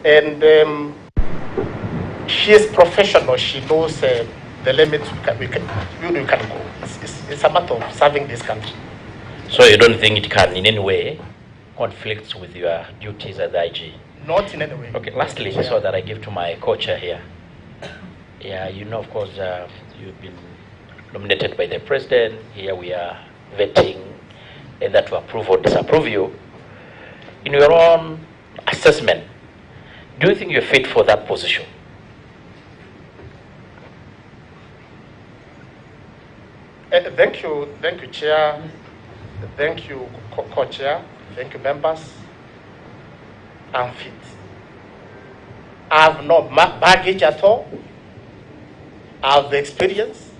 And she is professional. She knows the limits we can go. It's a matter of serving this country. So you don't think it can in any way conflict with your duties as the IG? Not in any way. Okay, lastly, so that I give to my co-chair here. Yeah, you know, of course, you've been nominated by the president. Here we are vetting either to approve or disapprove you. In your own assessment, do you think you're fit for that position? Thank you, Chair. Thank you, Co-Chair. Thank you, members. I'm fit. I have no baggage at all. I have the experience,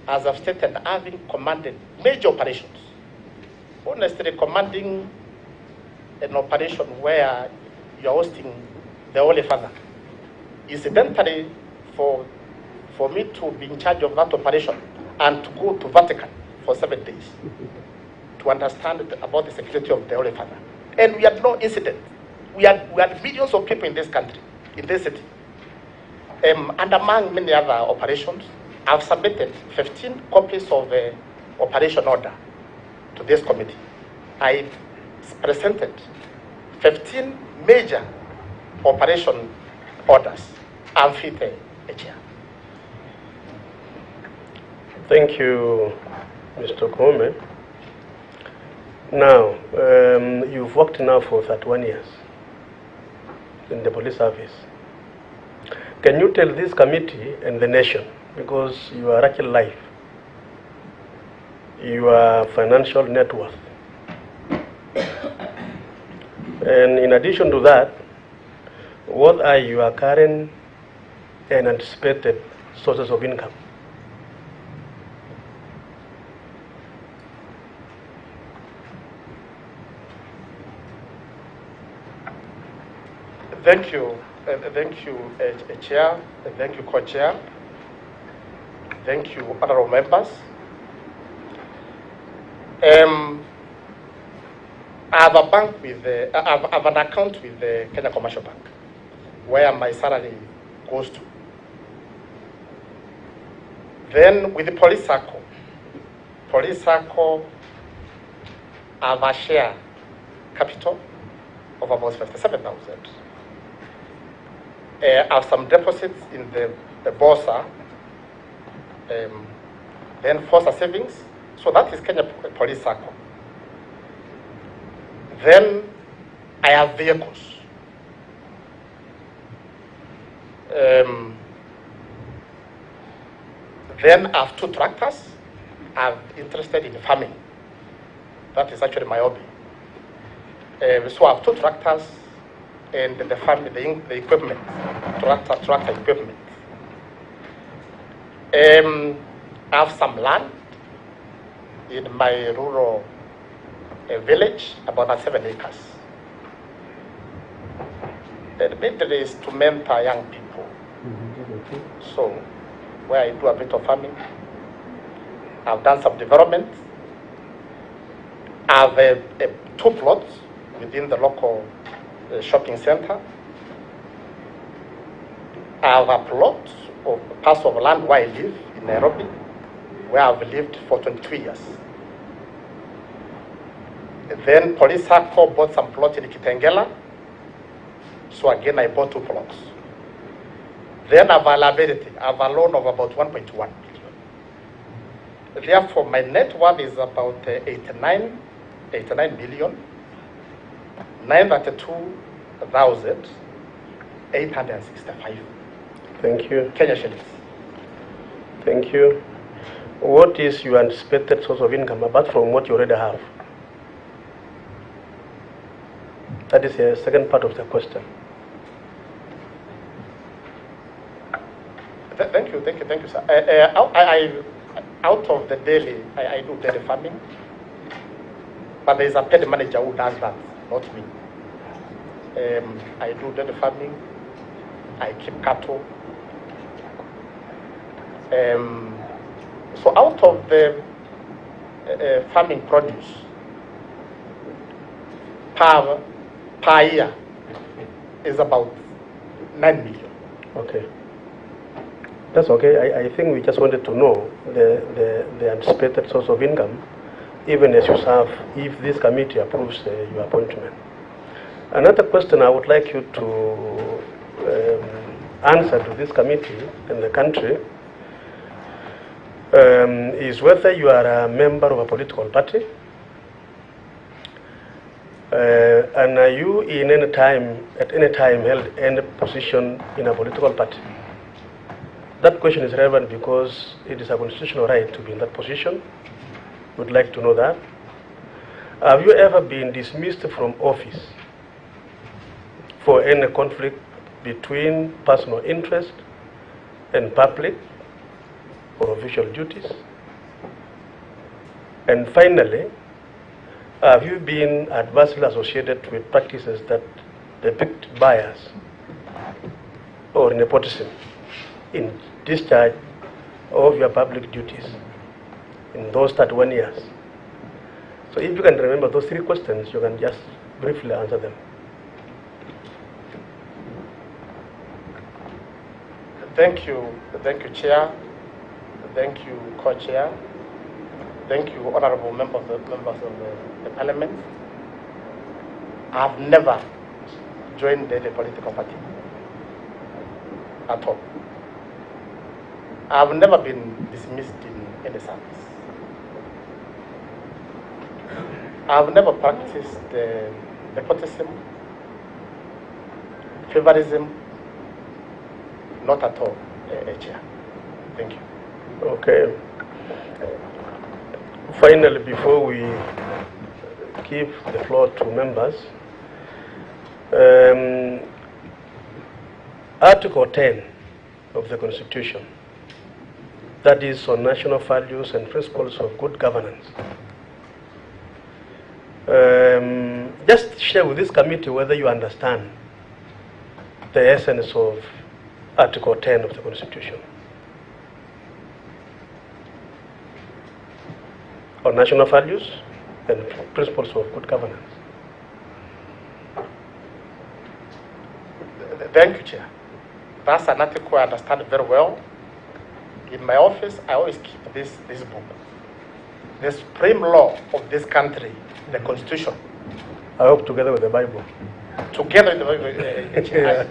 as I've stated, having commanded major operations. Honestly, commanding an operation where you're hosting the Holy Father. Incidentally, for me to be in charge of that operation and to go to Vatican for 7 days to understand about the security of the Holy Father. And we had no incident. We had millions of people in this country, in this city. And among many other operations, I've submitted 15 copies of the operation order to this committee. I presented 15 major operation orders. I'm fit, Chair. Thank you, Mr. Koome. Now, you've worked now for 31 years in the police service. Can you tell this committee and the nation, because you are actually life, your financial net worth, and in addition to that, what are your current and anticipated sources of income? Thank you, Chair. Thank you, Co-Chair. Thank you, honorable members. I have a bank with I have an account with the Kenya Commercial Bank, where my salary goes to. Then with the police circle, I have a share capital of about 57,000. I have some deposits in the Boursa, then Forza Savings. So that is Kenya Police Circle. Then I have vehicles. Then I have 2 tractors. I'm interested in farming. That is actually my hobby. So I have 2 tractors and the the equipment, tractor equipment. I have some land in my rural village, about 7 acres. The main is to mentor young people. So, where I do a bit of farming, I've done some development. I have 2 plots within the local shopping center. I have a plot of a parcel of land where I live in Nairobi, where I've lived for 22 years. Then Police Circle bought some plots in Kitengela. So again, I bought 2 plots. Then I have a liability. I have a loan of about 1.1 billion. Therefore, my net worth is about 89 billion, 932,865. Thank you. Kenya shillings. Thank you. What is your anticipated source of income apart from what you already have? That is the second part of the question. Thank you, sir. Out of the daily, I do dairy farming, but there is a paid manager who does that, not me. I do dairy farming, I keep cattle. So out of the farming produce per year, is about 9 million. Okay. That's okay. I think we just wanted to know the anticipated source of income, even as you serve, if this committee approves your appointment. Another question I would like you to answer to this committee and the country is whether you are a member of a political party, and are you at any time held any position in a political party? That question is relevant because it is a constitutional right to be in that position. Would like to know that. Have you ever been dismissed from office for any conflict between personal interest and public or official duties? And finally, have you been adversely associated with practices that depict bias or nepotism in discharge of your public duties in those 31 years? So if you can remember those 3 questions, you can just briefly answer them. Thank you, Chair. Thank you, Co-Chair. Thank you, honorable members of the Parliament. I've never joined any political party at all. I've never been dismissed in any service. I've never practiced nepotism, favorism, not at all, Chair. Thank you. Okay. Finally, before we give the floor to members, Article 10 of the Constitution, that is on national values and principles of good governance. Just share with this committee whether you understand the essence of Article 10 of the Constitution on national values and principles of good governance. Thank you, Chair. That's an article I understand very well. In my office, I always keep this book. The supreme law of this country, the Constitution. I hope together with the Bible. Together with the Bible, Chair.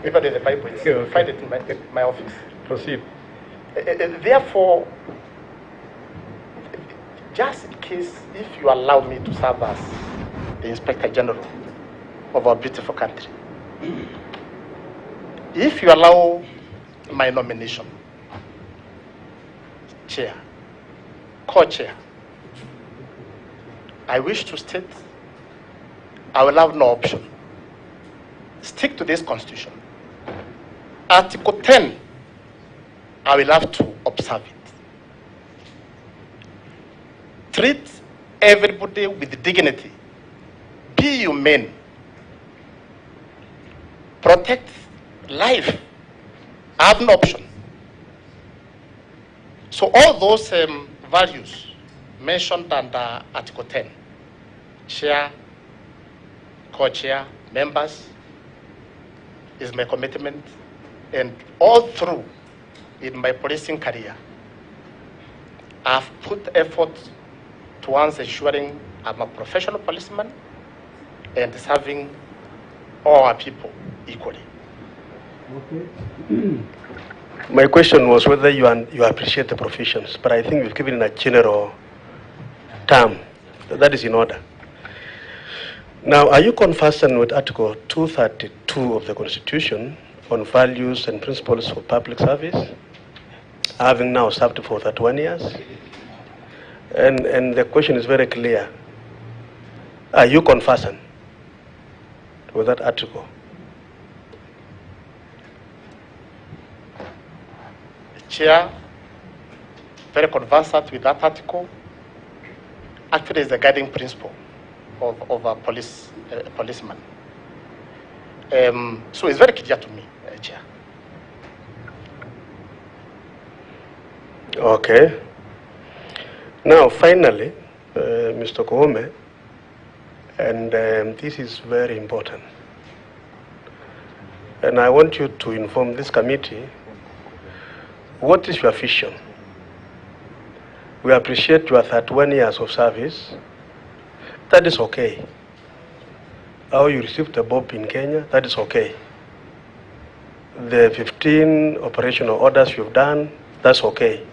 Even in the Bible, you find it in my office. Proceed. Therefore, just in case, if you allow me to serve as the Inspector General of our beautiful country, if you allow my nomination, Chair, Co-Chair, I wish to state I will have no option. Stick to this Constitution. Article 10, I will have to observe it. Treat everybody with dignity. Be humane. Protect life. I have no option. So all those values mentioned under Article 10, Chair, Co-Chair, members, is my commitment, and all through in my policing career, I've put effort towards ensuring I'm a professional policeman and serving all our people equally. Okay. My question was whether you appreciate the provisions, but I think we've given in a general term. That is in order. Now, are you conversant with Article 232 of the Constitution on values and principles for public service, having now served for 31 years? And the question is very clear. Are you conversant with that article? Chair, very conversant with that article. Actually, is the guiding principle of a policeman. So it's very clear to me, Chair. Okay. Now, finally, Mr. Koome, and this is very important. and I want you to inform this committee, what is your vision? We appreciate your 31 years of service. That is okay. How you received the Bob in Kenya, that is okay. The 15 operational orders you've done, that's okay.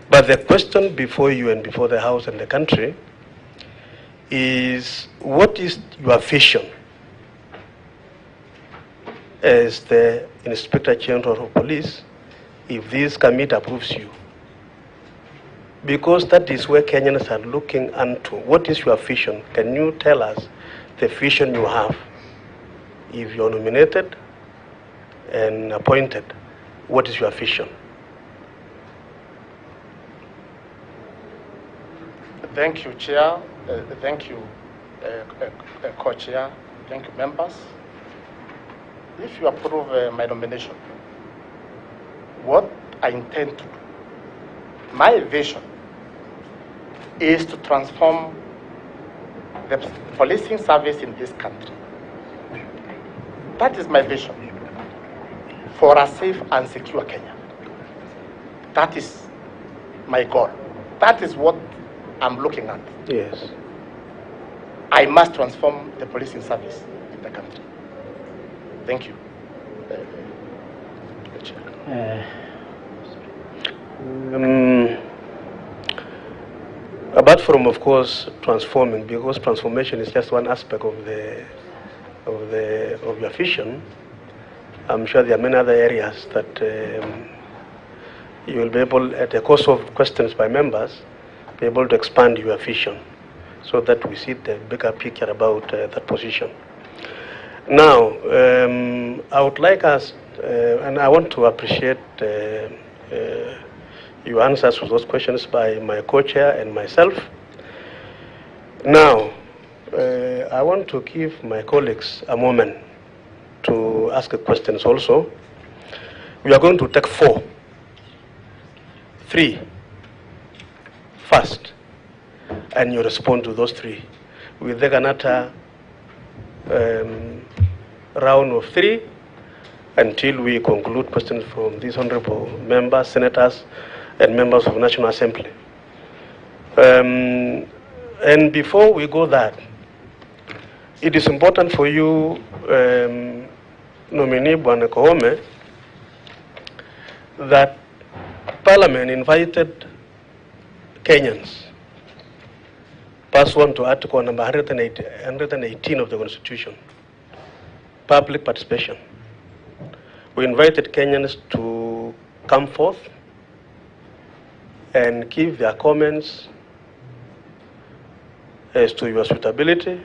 But the question before you and before the House and the country is, what is your vision as the Inspector General of Police if this committee approves you? Because that is where Kenyans are looking into. What is your vision? Can you tell us the vision you have? If you're nominated and appointed, what is your vision? Thank you, Chair. Thank you, Co-Chair. Thank you, members. If you approve my nomination, what I intend to do, my vision is to transform the policing service in this country. That is my vision for a safe and secure Kenya. That is my goal. That is what I'm looking at. Yes. I must transform the policing service in the country. Thank you. Apart from, of course, transforming, because transformation is just one aspect of your vision, I'm sure there are many other areas that you will be able, at the course of questions by members, be able to expand your vision so that we see the bigger picture about that position. Now, I would like us, and I want to appreciate your answers to those questions by my co-chair and myself. Now, I want to give my colleagues a moment to ask questions also. We are going to take 4. 3 first, and you respond to those 3. We'll take another round of 3 until we conclude questions from these honorable members, senators, and members of the National Assembly. And before we go that, it is important for you, nominee Bwana Koome, that Parliament invited Kenyans, pursuant to Article number 118 of the Constitution, public participation. We invited Kenyans to come forth and give their comments as to your suitability.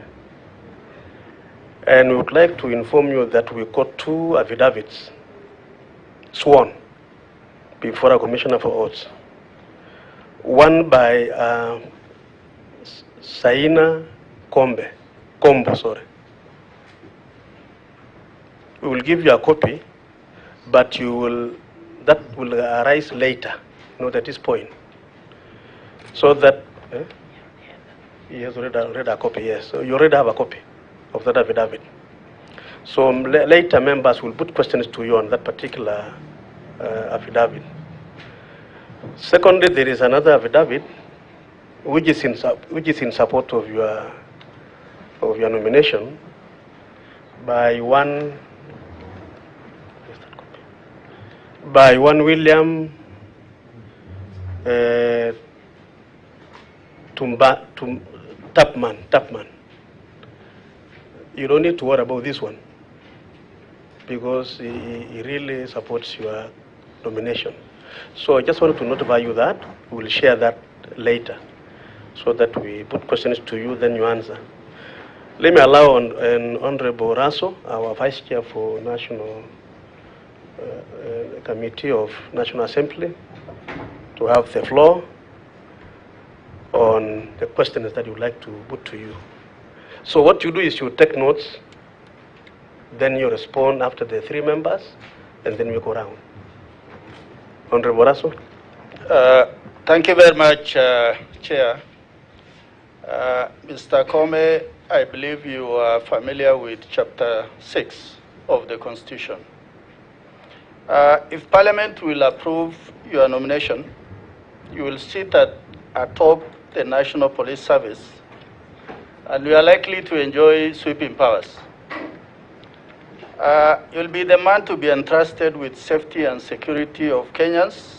And we would like to inform you that we got 2 affidavits sworn before a commissioner for oaths. One by Saina Kombo, sorry. We will give you a copy, but that will arise later, not at this point. So that, he has already a copy, yes. So you already have a copy of that affidavit. So later members will put questions to you on that particular affidavit. Secondly, there is another affidavit which is in support of your nomination by one William Tapman. You don't need to worry about this one because he really supports your nomination. So I just wanted to notify you that we will share that later so that we put questions to you, then you answer. Let me allow an Honorable Raso, our Vice Chair for National Committee of National Assembly, to have the floor on the questions that you would like to put to you. So what you do is you take notes, then you respond after the 3 members, and then we go around. Honorable Raso. Thank you very much, Chair. Mr. Koome, I believe you are familiar with Chapter 6 of the Constitution. If Parliament will approve your nomination, you will sit atop the National Police Service, and you are likely to enjoy sweeping powers. You'll be the man to be entrusted with safety and security of Kenyans,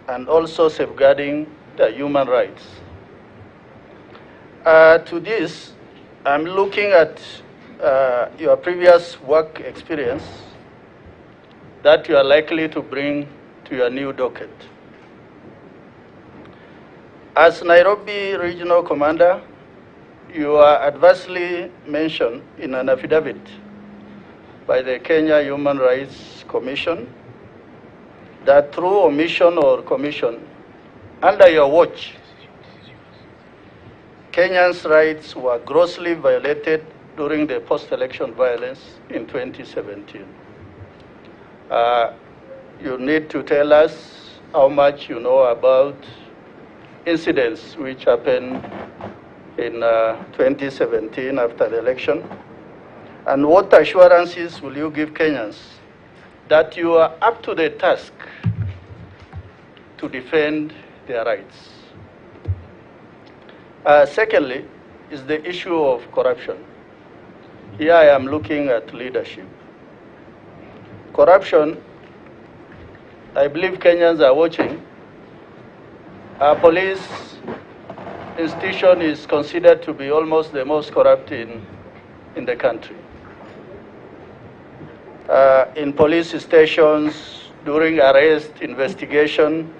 and also safeguarding their human rights. To this, I'm looking at your previous work experience that you are likely to bring to your new docket. As Nairobi Regional Commander, you are adversely mentioned in an affidavit by the Kenya Human Rights Commission that through omission or commission, under your watch, Kenyans' rights were grossly violated during the post-election violence in 2017. You need to tell us how much you know about incidents which happened in 2017 after the election, and what assurances will you give Kenyans that you are up to the task to defend their rights? Secondly, is the issue of corruption. Here I am looking at leadership. Corruption, I believe Kenyans are watching. Our police institution is considered to be almost the most corrupt in the country. In police stations, during arrest, investigation,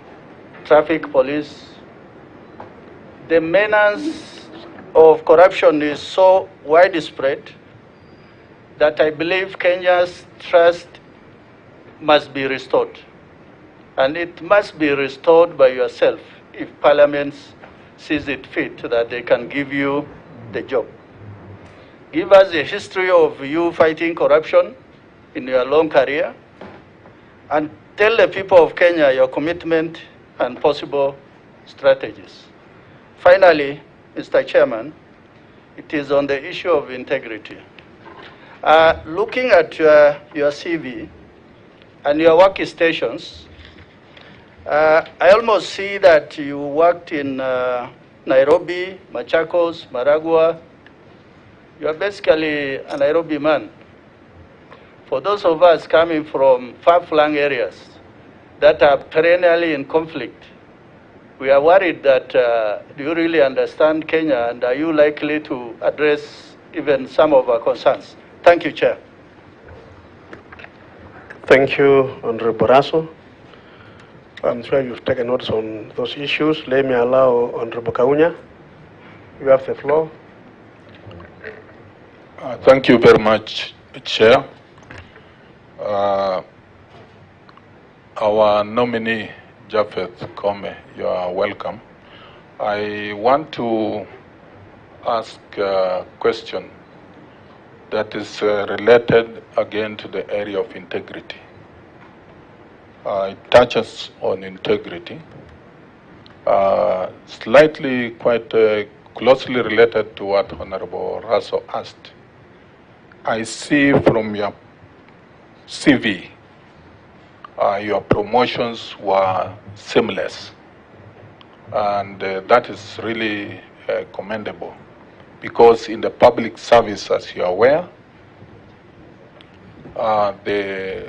traffic police, the menace of corruption is so widespread that I believe Kenya's trust must be restored. And it must be restored by yourself if Parliament sees it fit that they can give you the job. Give us a history of you fighting corruption in your long career, and tell the people of Kenya your commitment and possible strategies. Finally, Mr. Chairman, it is on the issue of integrity. Looking at your CV and your workstations, I almost see that you worked in Nairobi, Machakos, Maragua. You are basically a Nairobi man. For those of us coming from far-flung areas that are perennially in conflict, we are worried that do you really understand Kenya, and are you likely to address even some of our concerns? Thank you, Chair. Thank you, Honorable Raso. I'm sure you've taken notes on those issues. Let me allow Honorable Kaunya. You have the floor. Thank you very much, Chair. Our nominee, Japheth Koome, you are welcome. I want to ask a question that is related again to the area of integrity. It touches on integrity, slightly quite closely related to what Honorable Raso asked. I see from your CV, your promotions were seamless, and that is really commendable, because in the public service, as you are aware, the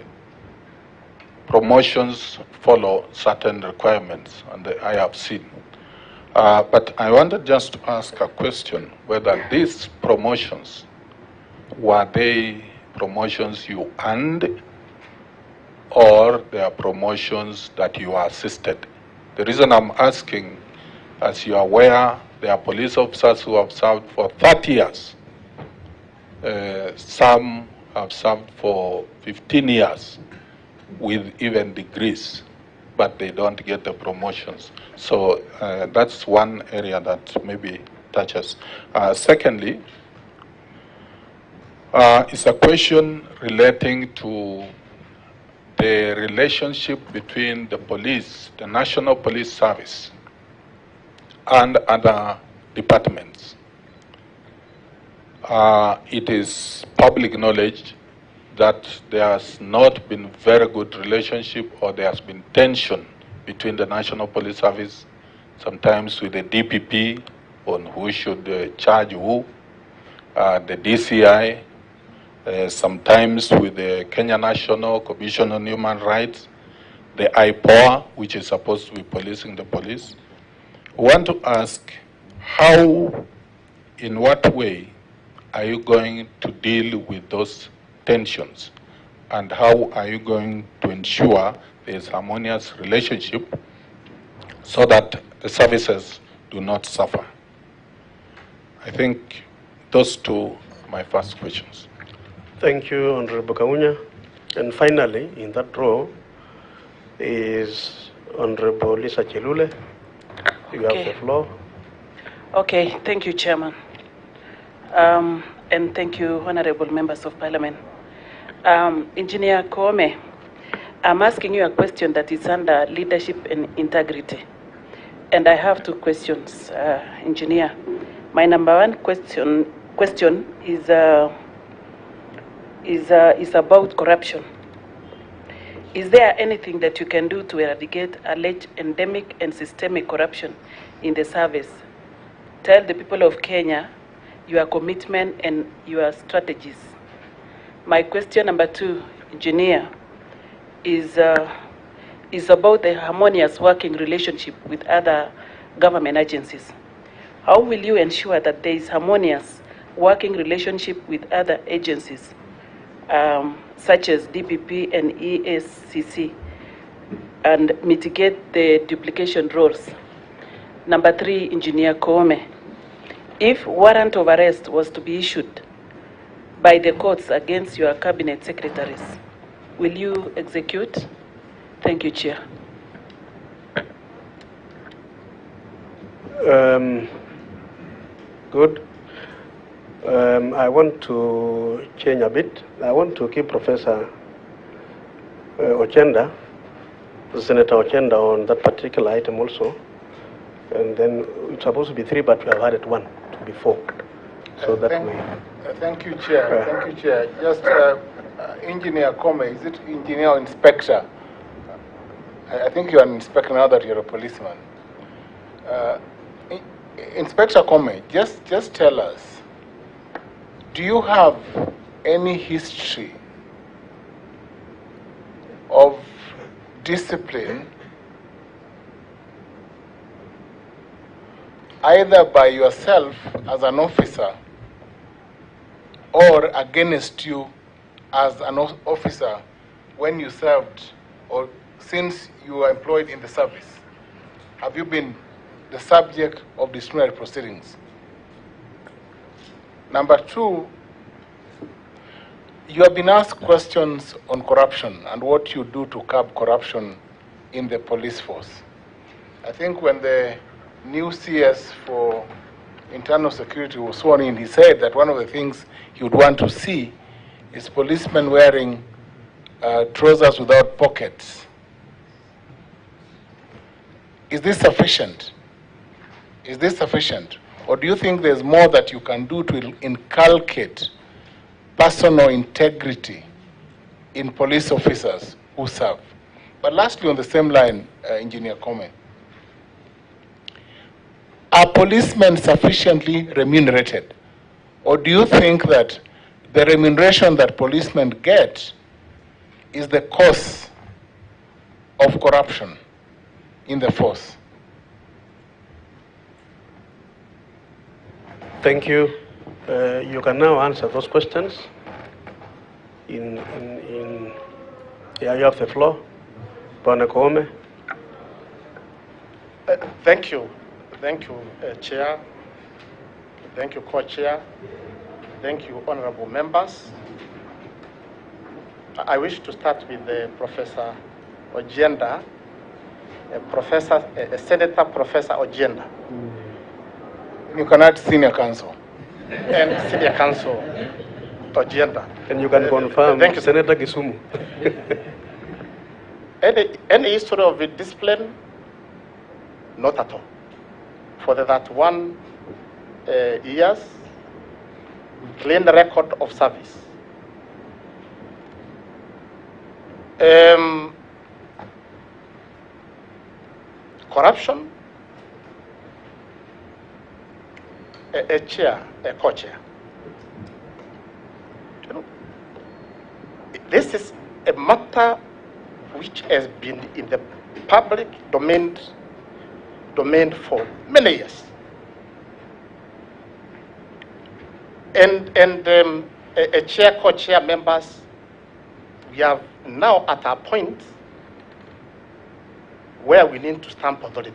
promotions follow certain requirements, and I have seen. But I wanted just to ask a question, whether these promotions, were they promotions you earned, or they are promotions that you are assisted? The reason I'm asking, as you are aware, there are police officers who have served for 30 years. Some have served for 15 years with even degrees, but they don't get the promotions. So that's one area that maybe touches. Secondly, it's a question relating to the relationship between the police, the National Police Service, and other departments. It is public knowledge that there has not been very good relationship, or there has been tension between the National Police Service, sometimes with the DPP on who should charge who, the DCI, sometimes with the Kenya National Commission on Human Rights, the IPOA, which is supposed to be policing the police. I want to ask, how, in what way are you going to deal with those tensions? And how are you going to ensure there's harmonious relationship so that the services do not suffer? I think those two are my first questions. Thank you, Honorable Kaunya. And finally, in that row is Honorable Lisa Chilule. You have the floor. Okay, thank you, Chairman. And thank you, honorable members of Parliament. Engineer Koome, I'm asking you a question that is under leadership and integrity. And I have two questions, Engineer. My number one question is about corruption. Is there anything that you can do to eradicate alleged endemic and systemic corruption in the service? Tell the people of Kenya your commitment and your strategies. My question number two, Engineer, is about the harmonious working relationship with other government agencies. How will you ensure that there is harmonious working relationship with other agencies, such as DPP and ESCC, and mitigate the duplication roles? Number three, Engineer Koome, if warrant of arrest was to be issued by the courts against your cabinet secretaries, will you execute? Thank you, Chair. Good. I want to change a bit. I want to keep Professor Ochenda, Senator Ochenda, on that particular item also. And then it's supposed to be three, but we have added one to be four. So thank you, Chair. Thank you, Chair. Just Engineer Koome, is it Engineer or Inspector? I think you're an inspector now that you're a policeman. Inspector Koome, just tell us, do you have any history of discipline either by yourself as an officer or against you as an officer when you served or since you were employed in the service? Have you been the subject of disciplinary proceedings? Number two, you have been asked questions on corruption and what you do to curb corruption in the police force. I think when the new CS for internal security was sworn in, he said that one of the things he would want to see is policemen wearing trousers without pockets. Is this sufficient? Is this sufficient? Or do you think there's more that you can do to inculcate personal integrity in police officers who serve? But lastly, on the same line, Engineer Koome, are policemen sufficiently remunerated? Or do you think that the remuneration that policemen get is the cause of corruption in the force? Thank you. You can now answer those questions. Yeah, you have the floor. Bwana Koome. Thank you. Thank you, Chair. Thank you, Co-Chair. Thank you, honorable members. I wish to start with Professor Ochenda, Senator Professor Ochenda. You can add Senior Counsel and Senior Counsel Ochenda. And you can confirm, thank you, Senator Kisumu. Any history of discipline? Not at all. For the 31 years, clean record of service. Corruption, a chair, a co-chair. You know, this is a matter which has been in the public domain for many years. And a chair, co-chair members, we are now at a point where we need to stamp authority.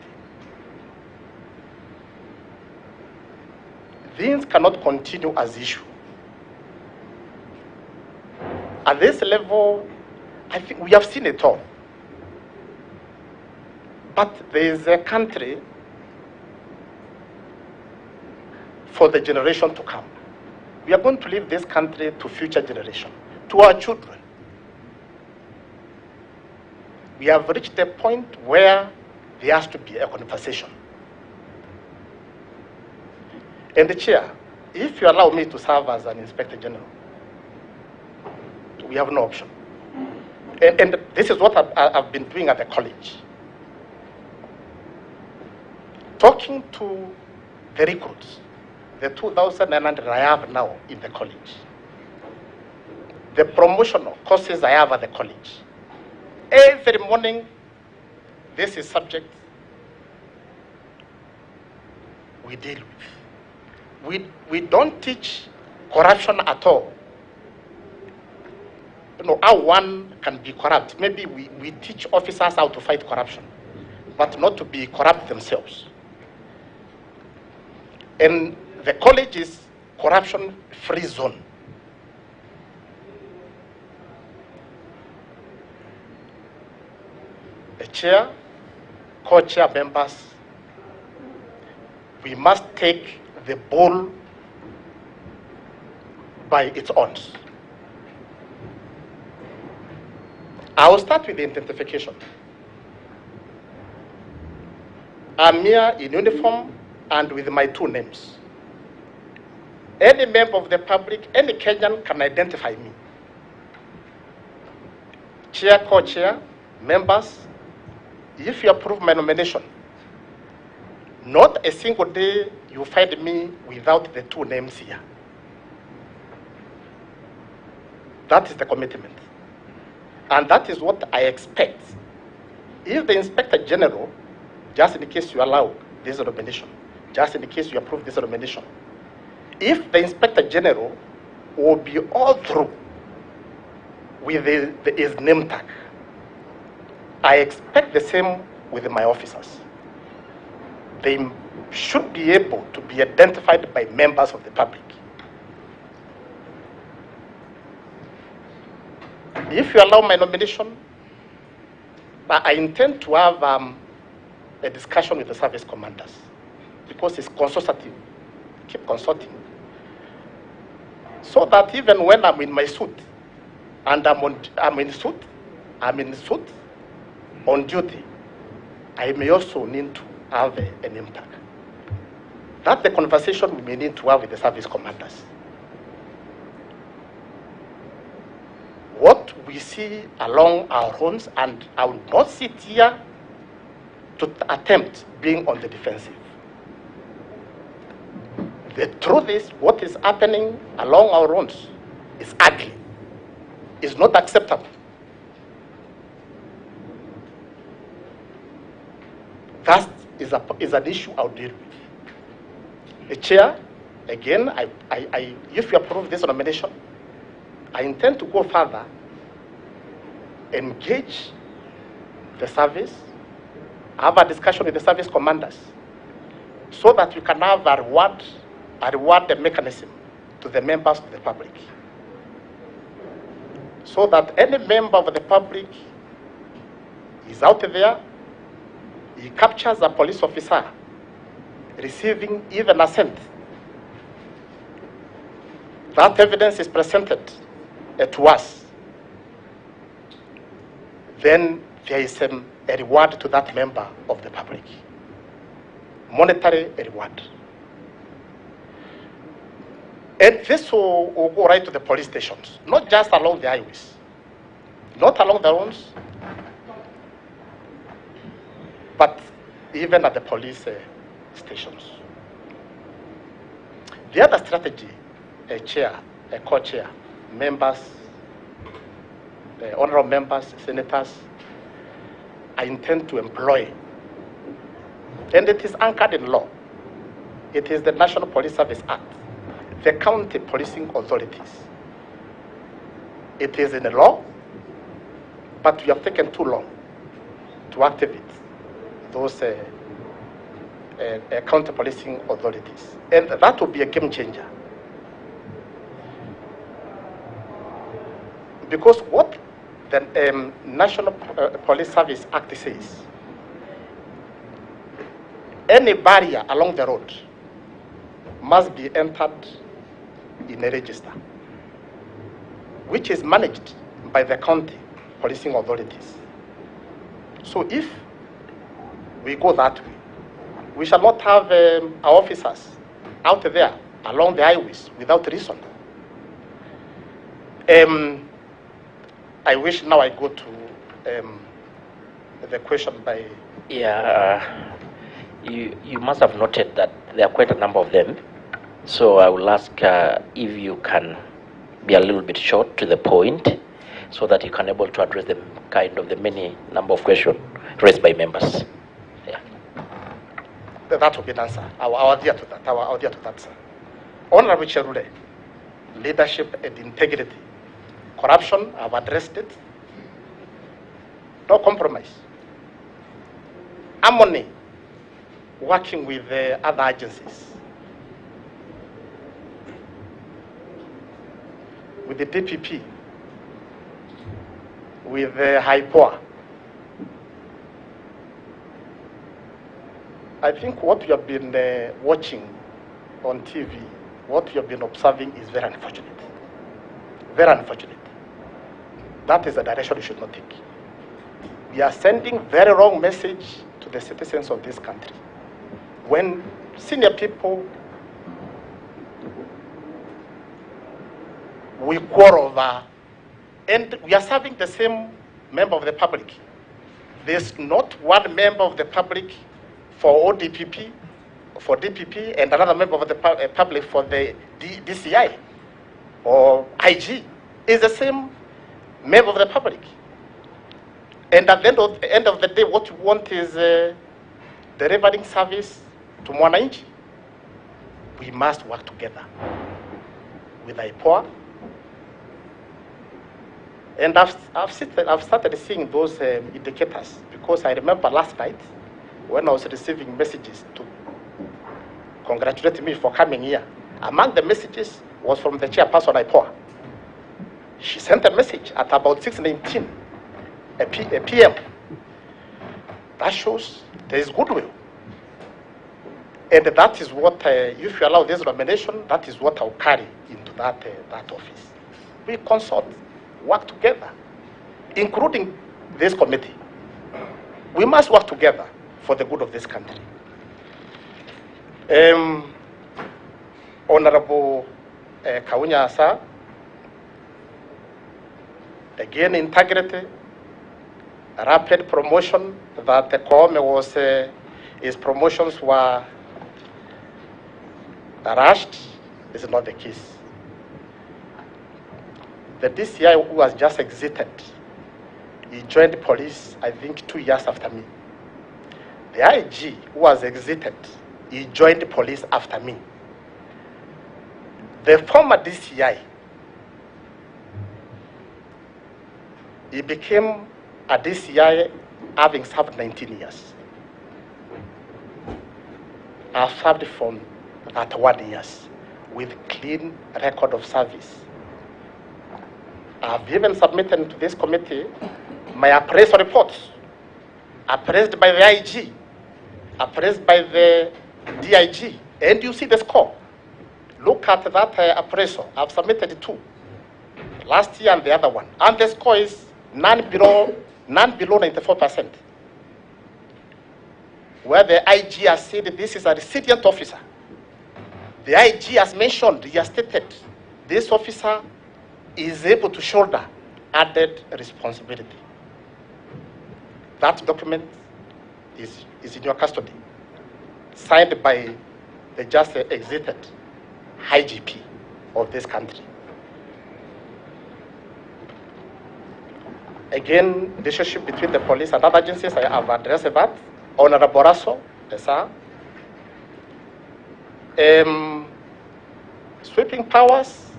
Things cannot continue as issue. At this level, I think we have seen it all. But there is a country for the generation to come. We are going to leave this country to future generation, to our children. We have reached a point where there has to be a conversation. And the chair, if you allow me to serve as an Inspector General, we have no option. And this is what I've been doing at the college. Talking to the recruits, the 2,900 I have now in the college, the promotional courses I have at the college. Every morning, this is subject we deal with. We don't teach corruption at all. You know, how one can be corrupt. Maybe we teach officers how to fight corruption, but not to be corrupt themselves. And the college is corruption-free zone. The chair, co-chair members, we must take the bull by its horns. I will start with the identification. I'm here in uniform and with my two names. Any member of the public, any Kenyan can identify me. Chair, co-chair, members, if you approve my nomination, not a single day you find me without the two names here. That is the commitment. And that is what I expect. If the Inspector General, just in case you allow this nomination, just in case you approve this nomination, if the Inspector General will be all through with his name tag, I expect the same with my officers. They should be able to be identified by members of the public. If you allow my nomination, I intend to have a discussion with the service commanders, because it's consultative. Keep consulting. So that even when I'm in my suit, and I'm in suit on duty, I may also need to have an impact. That's the conversation we may need to have with the service commanders. What we see along our homes, and I will not sit here to attempt being on the defensive. The truth is, what is happening along our roads is ugly. It's not acceptable. That is an issue I'll deal with. The chair, again, if you approve this nomination, I intend to go further, engage the service, have a discussion with the service commanders, so that we can have a reward mechanism to the members of the public. So that any member of the public is out there, he captures a police officer receiving even a cent. That evidence is presented to us. Then there is a reward to that member of the public. Monetary reward. And this will go right to the police stations, not just along the highways. not along the roads, but even at the police stations. The other strategy, a chair, a co-chair, members, honorable members, senators, I intend to employ, and it is anchored in law. It is the National Police Service Act, the county policing authorities. It is in the law, but we have taken too long to activate those county policing authorities. And that will be a game changer. Because what the National Police Service Act says, any barrier along the road must be entered in a register, which is managed by the county policing authorities. So if we go that way, we shall not have our officers out there along the highways without reason. I wish now I go to the question by... Yeah, you must have noted that there are quite a number of them. So I will ask if you can be a little bit short to the point so that you can able to address the kind of the many number of questions raised by members. Yeah. That will be an answer. I'll adhere to that. I'll adhere to that, sir. Honorable Cherule, leadership and integrity. Corruption, I've addressed it. No compromise. Harmony, working with other agencies. With the DPP, with the HIPOA. I think what you have been watching on TV, what you have been observing is very unfortunate. Very unfortunate. That is the direction we should not take. We are sending very wrong message to the citizens of this country. When senior people, we quarrel over, and we are serving the same member of the public. There's not one member of the public for ODPP, for DPP, and another member of the public for the DCI or IG. It's the same member of the public. And at the end of the day, what you want is delivering service to Mwananchi. We must work together with IPOA. And I've started seeing those indicators, because I remember last night when I was receiving messages to congratulate me for coming here. Among the messages was from the chairperson IPOA. She sent a message at about 6:19 p.m. That shows there is goodwill. And that is what, if you allow this nomination, that is what I'll carry into that office. We consult, work together, including this committee. We must work together for the good of this country. Honorable Kaunya Asa, again, integrity, rapid promotion, that the Koome was, his promotions were rushed, is not the case. The DCI who has just exited, he joined police, I think, 2 years after me. The IG who has exited, he joined police after me. The former DCI, he became a DCI having served 19 years. I served from 31 years with clean record of service. I've even submitted to this committee my appraisal reports, appraised by the IG, appraised by the DIG, and you see the score. Look at that appraisal. I've submitted 2, last year and the other one, and the score is none below 94%. Where the IG has said this is a recipient officer. The IG has mentioned, he has stated, this officer is able to shoulder added responsibility. That document is in your custody, signed by the just exited High GP of this country. Again, the relationship between the police and other agencies, I have addressed that. Honorable Raso, sir. Sweeping powers,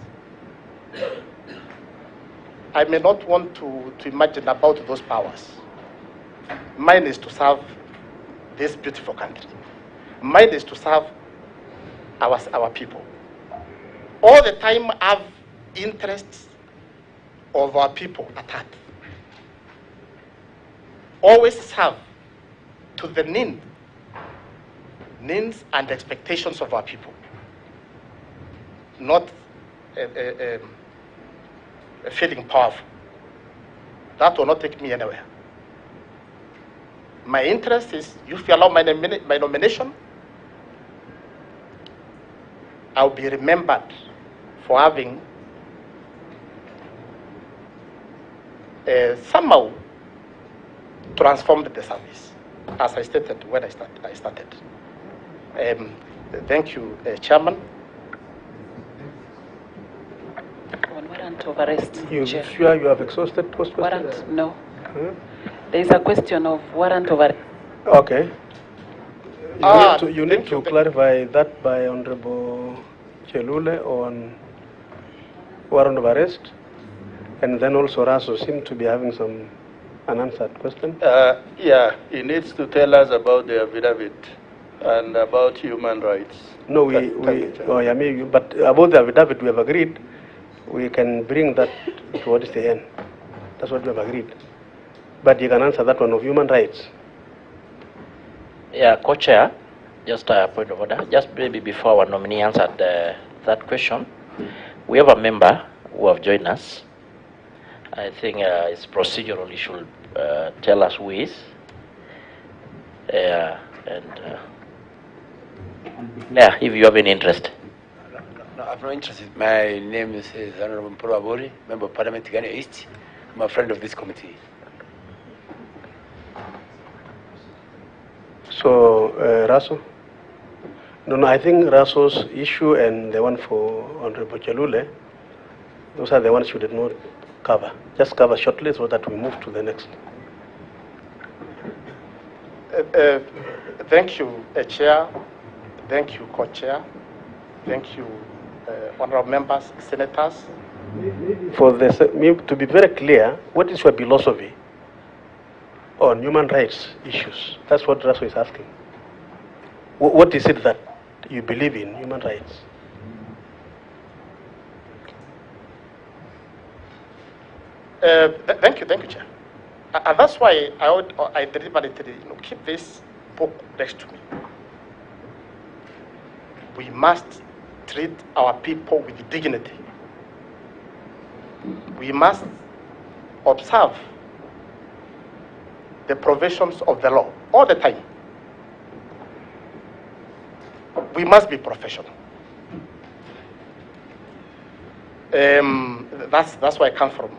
I may not want to imagine about those powers. Mine is to serve this beautiful country. Mine is to serve our people. All the time have interests of our people at heart. Always serve to the needs and expectations of our people. Not feeling powerful. That will not take me anywhere. My interest is, if you allow my nomination, I'll be remembered for having somehow transformed the service, as I stated when I started. Thank you, Chairman. On warrant of arrest. You Chair. sure you have exhausted post question? Warrant? No. There is a question of warrant of arrest. Okay. You need to thank you. clarify that by Honorable Chelule on warrant of arrest, and then also Raso seemed to be having some unanswered question. Yeah, he needs to tell us about the affidavit and about human rights. No, but about the affidavit we have agreed, we can bring that towards the end. That's what we have agreed. But you can answer that one of human rights. Yeah, Co-Chair, just a point of order. Just maybe before our nominee answered that question, we have a member who have joined us. I think it's procedural. He should tell us who he is. Yeah, if you have any interest. No, I'm not interested. My name is Honorable Mpolo Abori, Member of Parliament, Ghana East. I'm a friend of this committee. So, Raso? No, I think Raso's issue and the one for Honorable Chelule, those are the ones you did not cover. Just cover shortly so that we move to the next. Thank you, Chair. Thank you, Co-Chair. Thank you, honorable members, senators. To be very clear, what is your philosophy on human rights issues? That's what Raso is asking. What is it that you believe in human rights? Thank you, Chair. And that's why I deliberately keep this book next to me. We must treat our people with dignity. We must observe the provisions of the law all the time. We must be professional. That's where I come from,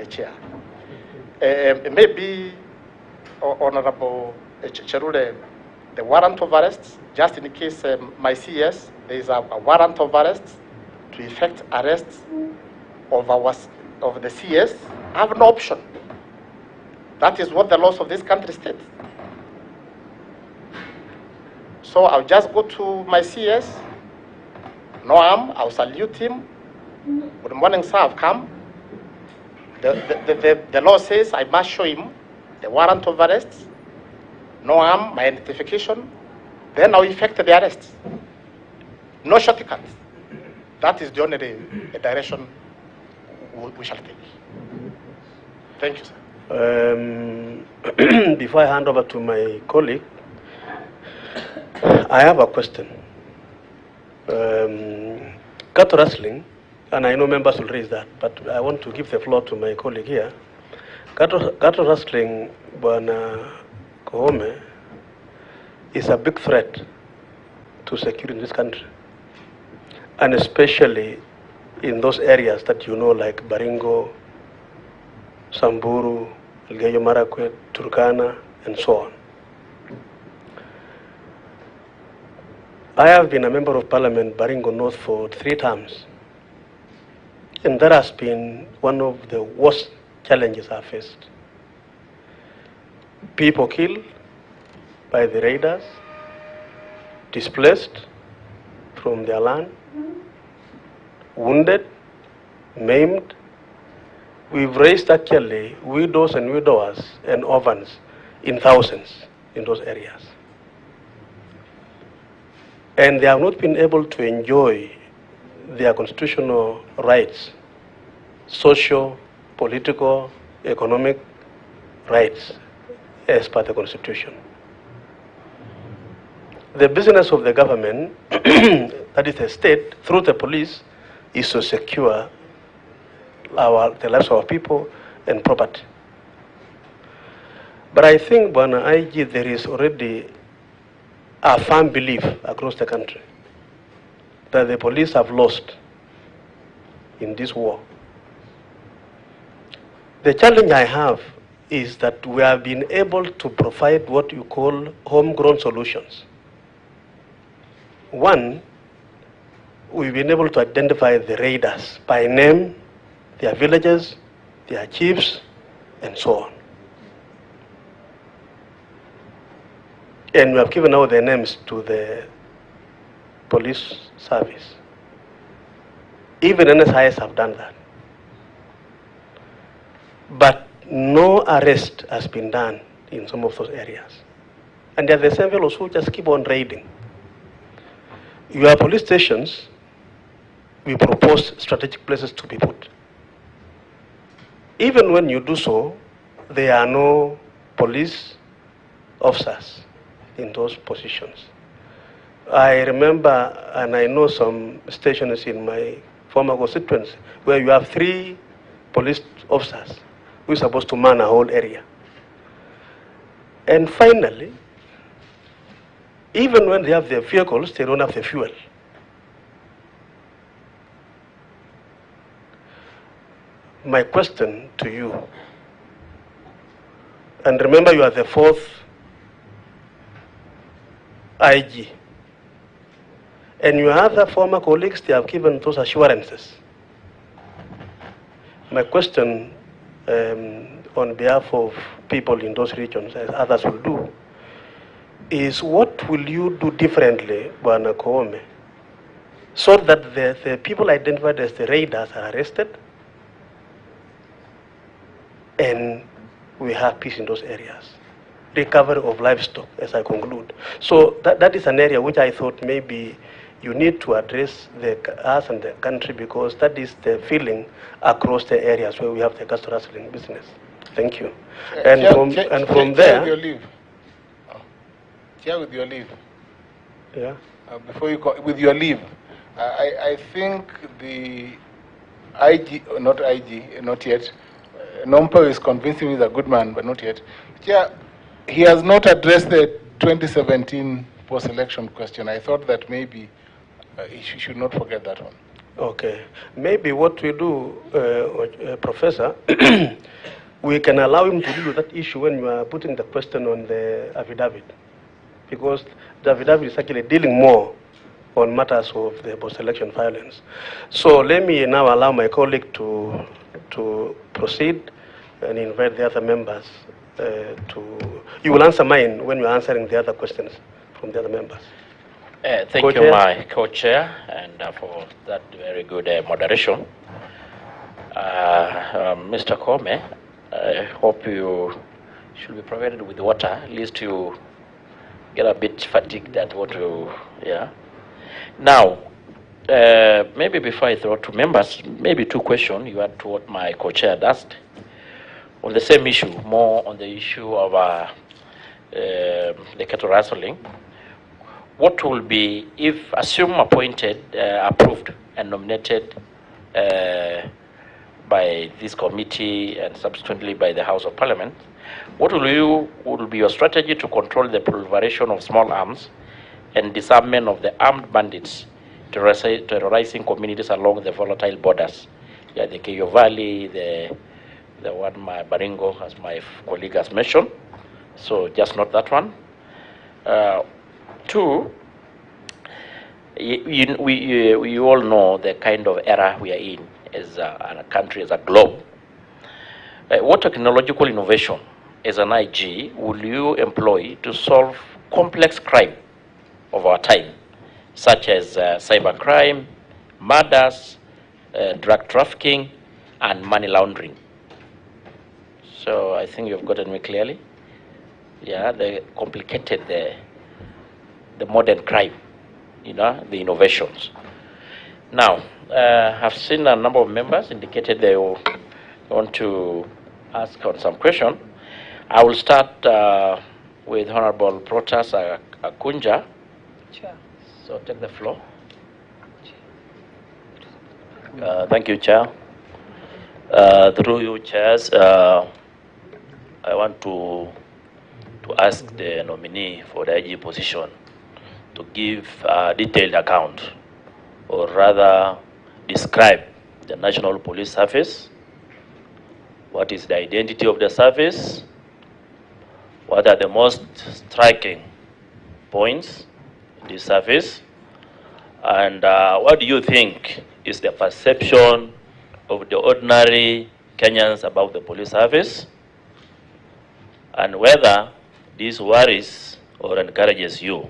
Chair. Maybe, Honorable Cherule, the warrant of arrest, just in case my CS, there is a warrant of arrest to effect arrest of the CS. I have no option. That is what the laws of this country state. So I'll just go to my CS, no harm, I'll salute him. Good morning, sir, I've come. The law says I must show him the warrant of arrest, no harm, my identification, then I'll effect the arrest. No shortcut. That is the only direction we shall take. Thank you, sir. Before I hand over to my colleague, I have a question. Cattle rustling, and I know members will raise that, but I want to give the floor to my colleague here. Cattle rustling, Bwana Koome, is a big threat to security in this country, and especially in those areas that you know, like Baringo, Samburu, Elgeyo Marakwet, Turkana, and so on. I have been a member of Parliament, Baringo North, for 3 terms. And that has been one of the worst challenges I've faced. People killed by the raiders, displaced from their land, wounded, maimed. We've raised actually widows and widowers and orphans in thousands in those areas. And they have not been able to enjoy their constitutional rights, social, political, economic rights as per the Constitution. The business of the government, that is the state, through the police, is to secure the lives of our people and property. But I think, Bwana IG, there is already a firm belief across the country that the police have lost in this war. The challenge I have is that we have been able to provide what you call homegrown solutions. One, we've been able to identify the raiders by name, their villages, their chiefs, and so on. And we have given out their names to the police service. Even NSIS have done that. But no arrest has been done in some of those areas. And there are the same fellows who just keep on raiding. Your police stations, we propose strategic places to be put. Even when you do so, there are no police officers in those positions. I remember, and I know some stations in my former constituency, where you have 3 police officers who are supposed to man a whole area. And finally, even when they have their vehicles, they don't have the fuel. My question to you, and remember you are the 4th IG, and your other former colleagues, they have given those assurances. My question on behalf of people in those regions, as others will do, is what will you do differently, Bwana Koome, so that the people identified as the raiders are arrested and we have peace in those areas? Recovery of livestock, as I conclude. So that is an area which I thought maybe you need to address us and the country, because that is the feeling across the areas where we have the cattle rustling business. Thank you. And from there, with your leave. With your leave. Yeah. Before you go, with your leave, I think the IG, not IG, not yet. Nompo is convincing me he's a good man, but not yet. Yeah, he has not addressed the 2017 post-election question. I thought that maybe he should not forget that one. Okay. Maybe what we do, Professor, we can allow him to deal with that issue when you are putting the question on the affidavit, because the affidavit is actually dealing more on matters of the post-election violence. So let me now allow my colleague to proceed and invite the other members you will answer mine when you're answering the other questions from the other members. Thank you, my co-chair, and for that very good moderation. Mr. Koome, I hope you should be provided with water. At least you get a bit fatigued at what you, yeah. Now, maybe before I throw to members, maybe 2 questions you had to what my co-chair asked on the same issue, more on the issue of the cattle rustling. What will be, if assume appointed, approved and nominated by this committee and subsequently by the House of Parliament, what will be your strategy to control the proliferation of small arms and disarmament of the armed bandits terrorizing communities along the volatile borders, the Keyo Valley, the one my Baringo, as my colleague has mentioned. So just not that one. Two, we all know the kind of era we are in as a country, as a globe. What technological innovation as an IG will you employ to solve complex crime of our time, such as cybercrime, murders, drug trafficking, and money laundering? So I think you've gotten me clearly. Yeah, the complicated, the modern crime, the innovations. Now, I've seen a number of members indicated they want to ask on some question. I will start with Honorable Protas Akunja. Chair. So take the floor. Thank you, Chair. Through you, Chairs, I want to ask the nominee for the IG position to give a detailed account, or rather describe the National Police Service. What is the identity of the service? What are the most striking points in this service? And what do you think is the perception of the ordinary Kenyans about the police service? And whether this worries or encourages you.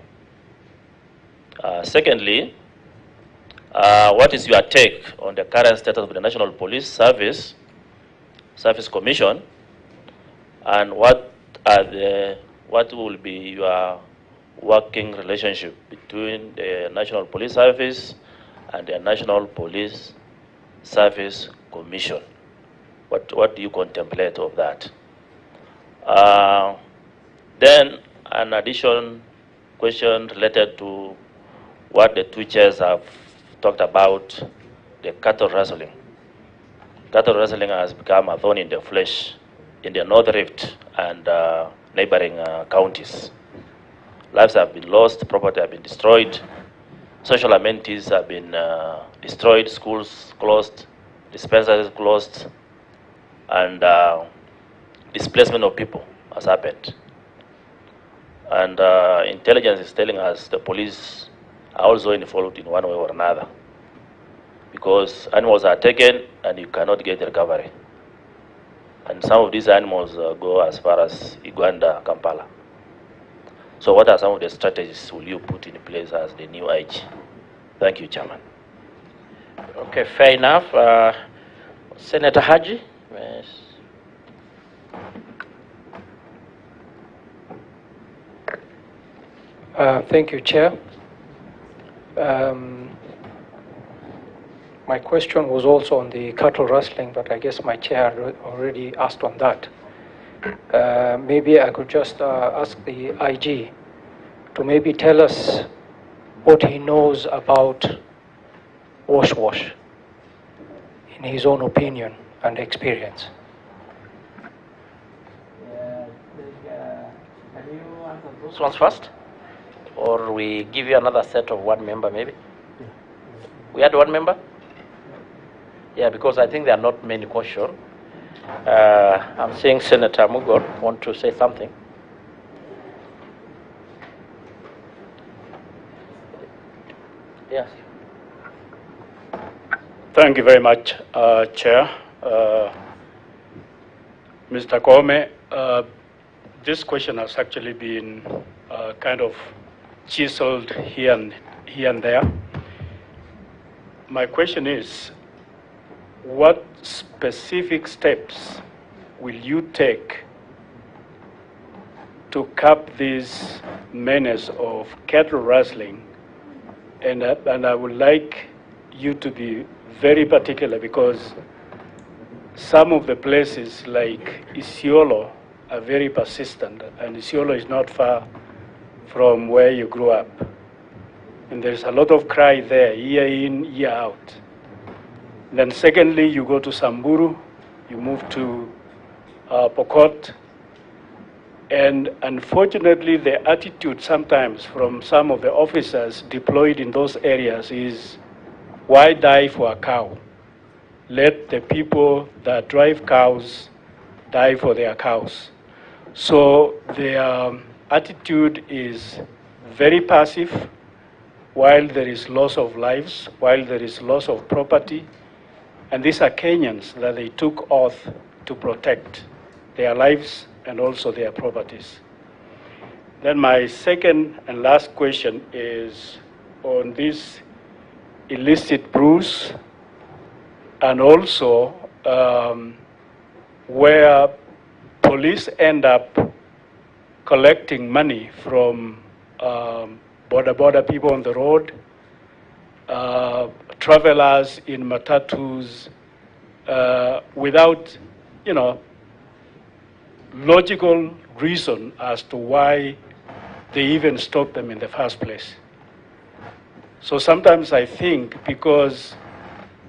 Secondly, what is your take on the current status of the National Police Service Commission, and what will be your working relationship between the National Police Service and the National Police Service Commission? What do you contemplate of that? Then an additional question related to what the two chairs have talked about, the cattle rustling. Cattle rustling has become a thorn in the flesh in the North Rift and neighboring counties. Lives have been lost, property have been destroyed, social amenities have been destroyed, schools closed, dispensaries closed, and displacement of people has happened. And intelligence is telling us the police are also involved in one way or another, because animals are taken and you cannot get recovery. And some of these animals go as far as Uganda, Kampala. So what are some of the strategies will you put in place as the new IG? Thank you, Chairman. Okay, fair enough. Senator Haji? Yes. Thank you, Chair. My question was also on the cattle rustling, but I guess my chair already asked on that. Maybe I could just ask the IG to maybe tell us what he knows about wash in his own opinion and experience. Can you answer those ones first? Or we give you another set of one member maybe? We had one member? Yeah, because I think there are not many questions. I'm seeing Senator Mugor want to say something. Yes. Thank you very much, Chair. Mr. Koome, this question has actually been kind of chiseled here and there. My question is, what specific steps will you take to cap this menace of cattle rustling? And I would like you to be very particular, because some of the places like Isiolo are very persistent, and Isiolo is not far from where you grew up. And there's a lot of cry there, year in, year out. Then secondly, you go to Samburu, you move to Pokot, and unfortunately the attitude sometimes from some of the officers deployed in those areas is, why die for a cow? Let the people that drive cows die for their cows. So their attitude is very passive. While there is loss of lives, while there is loss of property, and these are Kenyans that they took oath to protect their lives and also their properties. Then my second and last question is on this illicit brews and also where police end up collecting money from border people on the road, travelers in matatus, without, logical reason as to why they even stop them in the first place. So sometimes I think because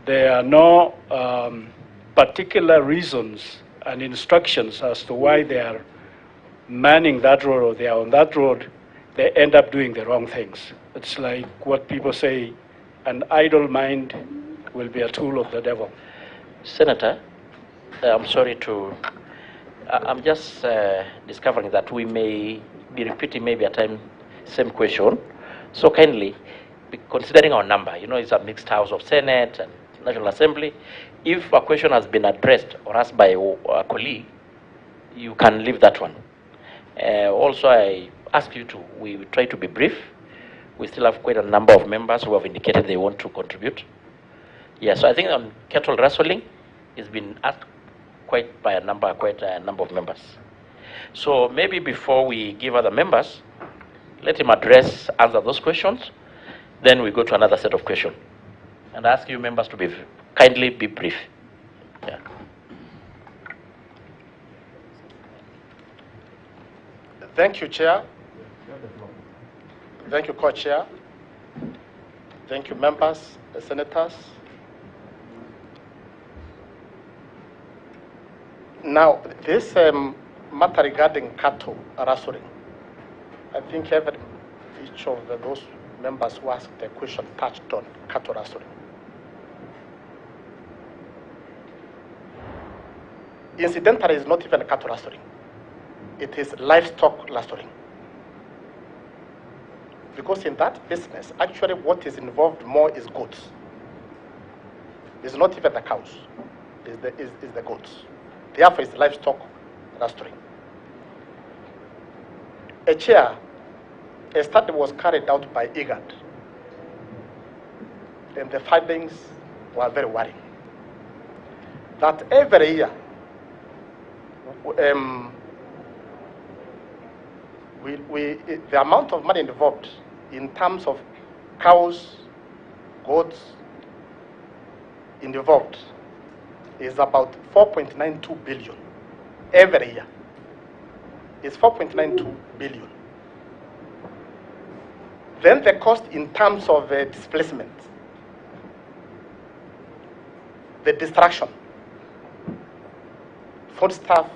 there are no particular reasons and instructions as to why they are manning that road or they are on that road, they end up doing the wrong things. It's like what people say, an idle mind will be a tool of the devil. Senator, I'm sorry to, I'm just discovering that we may be repeating maybe a time same question. So kindly, considering our number, it's a mixed house of Senate and National Assembly. If a question has been addressed or asked by a colleague, you can leave that one. Also, I ask you to, we try to be brief. We still have quite a number of members who have indicated they want to contribute. Yeah, so I think on cattle rustling, it's been asked quite a number of members. So maybe before we give other members, let him answer those questions. Then we go to another set of questions. And I ask you members to kindly be brief. Yeah. Thank you, Chair. Thank you, Co-Chair. Thank you, members, the senators. Now, this matter regarding cattle rustling, I think each of those members who asked the question touched on cattle rustling. Incidentally, it's not even cattle rustling. It is livestock rustling. Because in that business, actually what is involved more is goats. It's not even the cows, it's the goats. Therefore, it's livestock rustling. A study was carried out by IGAD, and the findings were very worrying. That every year, the amount of money involved in terms of cows, goats involved is about 4.92 billion every year. It's 4.92 billion. Then the cost in terms of displacement, the destruction, foodstuff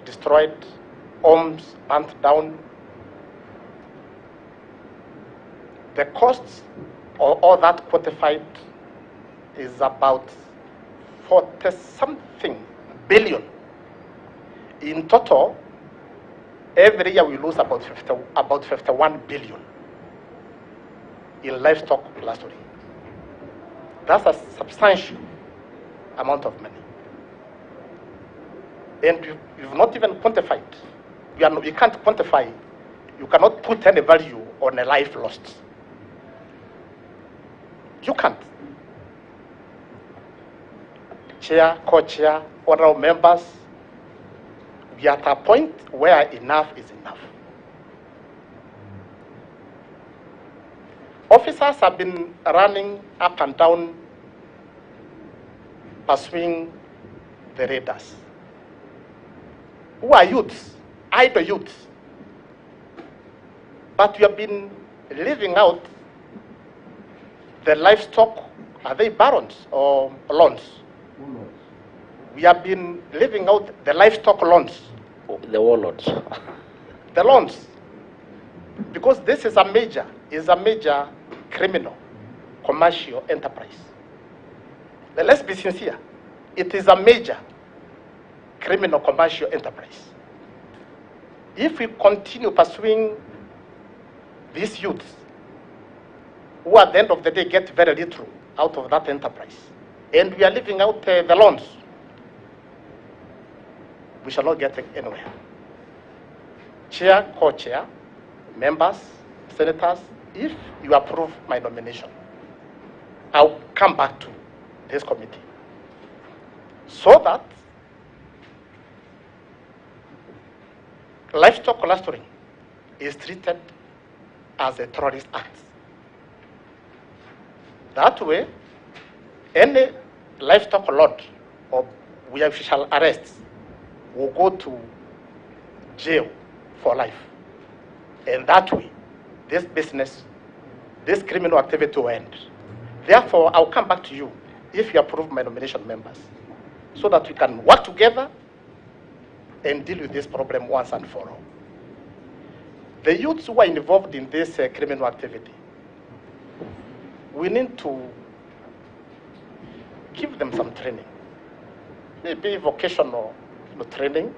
destroyed, homes burnt down. The costs, all that quantified, is about 40-something billion. In total, every year we lose about 51 billion in livestock rustling. That's a substantial amount of money. And you've not even quantified. You can't quantify. You cannot put any value on a life lost. You can't. Chair, co-chair, honorable members, we are at a point where enough is enough. Officers have been running up and down, pursuing the raiders, who are youths, idle youths. But we have been leaving out the livestock. Are they barons or lawns? We have been leaving out the livestock loans. The warlords. The loans. Because this is a major criminal commercial enterprise. Let's be sincere. It is a major criminal commercial enterprise. If we continue pursuing these youths, who at the end of the day get very little out of that enterprise, and we are leaving out the loans, we shall not get anywhere. Chair, co-chair, members, senators, if you approve my nomination, I'll come back to this committee so that livestock clustering is treated as a terrorist act. That way, any livestock lot or we shall arrest will go to jail for life. And that way, this business, this criminal activity will end. Therefore, I'll come back to you if you approve my nomination, members, so that we can work together and deal with this problem once and for all. The youths who are involved in this criminal activity, we need to give them some training, maybe vocational training.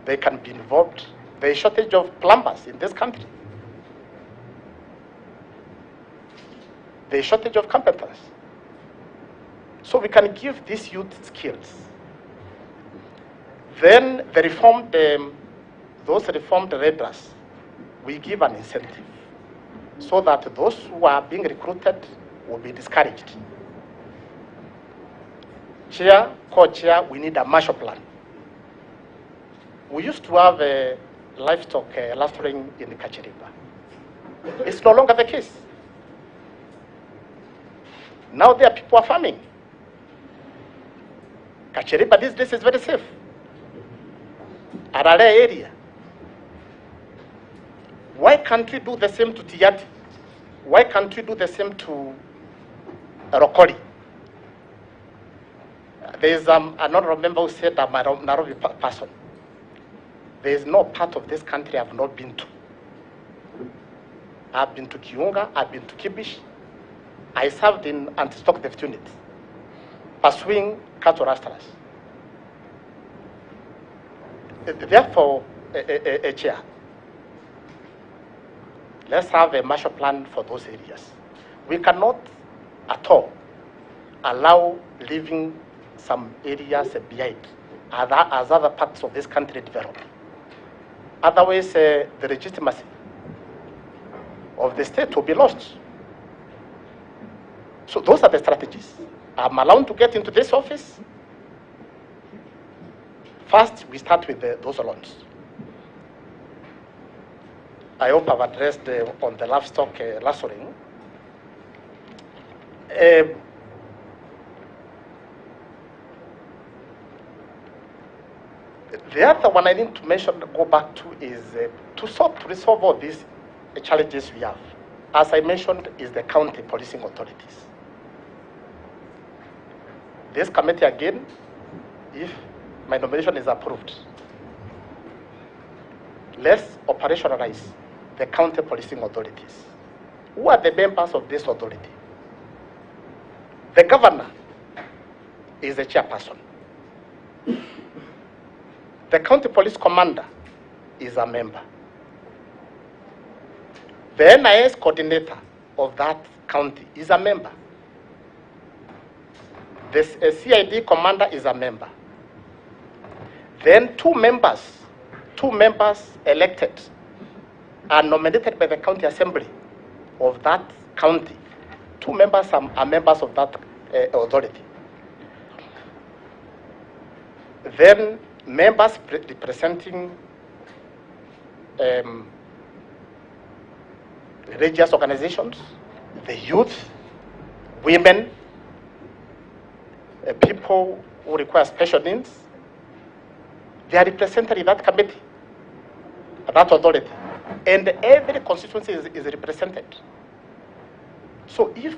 They can be involved. There is a shortage of plumbers in this country. There is a shortage of carpenters. So we can give these youth skills. Then the reformed, those reformed leaders, we give an incentive so that those who are being recruited will be discouraged. Chair, co-chair, we need a Marshall Plan. We used to have a livestock clustering in Kachiriba. It's no longer the case. Now there people are farming. Kachiriba these days is very safe. Arare area. Why can't we do the same to Tiati? Why can't we do the same to Rokori? There is another member who said I'm a Nairobi person. There is no part of this country I've not been to. I've been to Kiunga, I've been to Kibish. I served in anti-stock theft unit, pursuing cattle rustlers. Therefore, Chair, let's have a Marshall Plan for those areas. We cannot at all allow leaving some areas behind as other parts of this country develop. Otherwise, the legitimacy of the state will be lost. So those are the strategies. I'm allowed to get into this office. First, we start with those loans. I hope I've addressed on the livestock clustering. The other one I need to mention, go back to, is to resolve all these challenges we have. As I mentioned, is the county policing authorities. This committee again, if my nomination is approved, let's operationalize the county policing authorities. Who are the members of this authority? The governor is the chairperson. The county police commander is a member. The NIS coordinator of that county is a member. The CID commander is a member. Then two members elected are nominated by the county assembly of that county. Two members are members of that authority. Then members representing religious organizations, the youth, women, people who require special needs, they are represented in that committee, that authority. And every constituency is represented. So if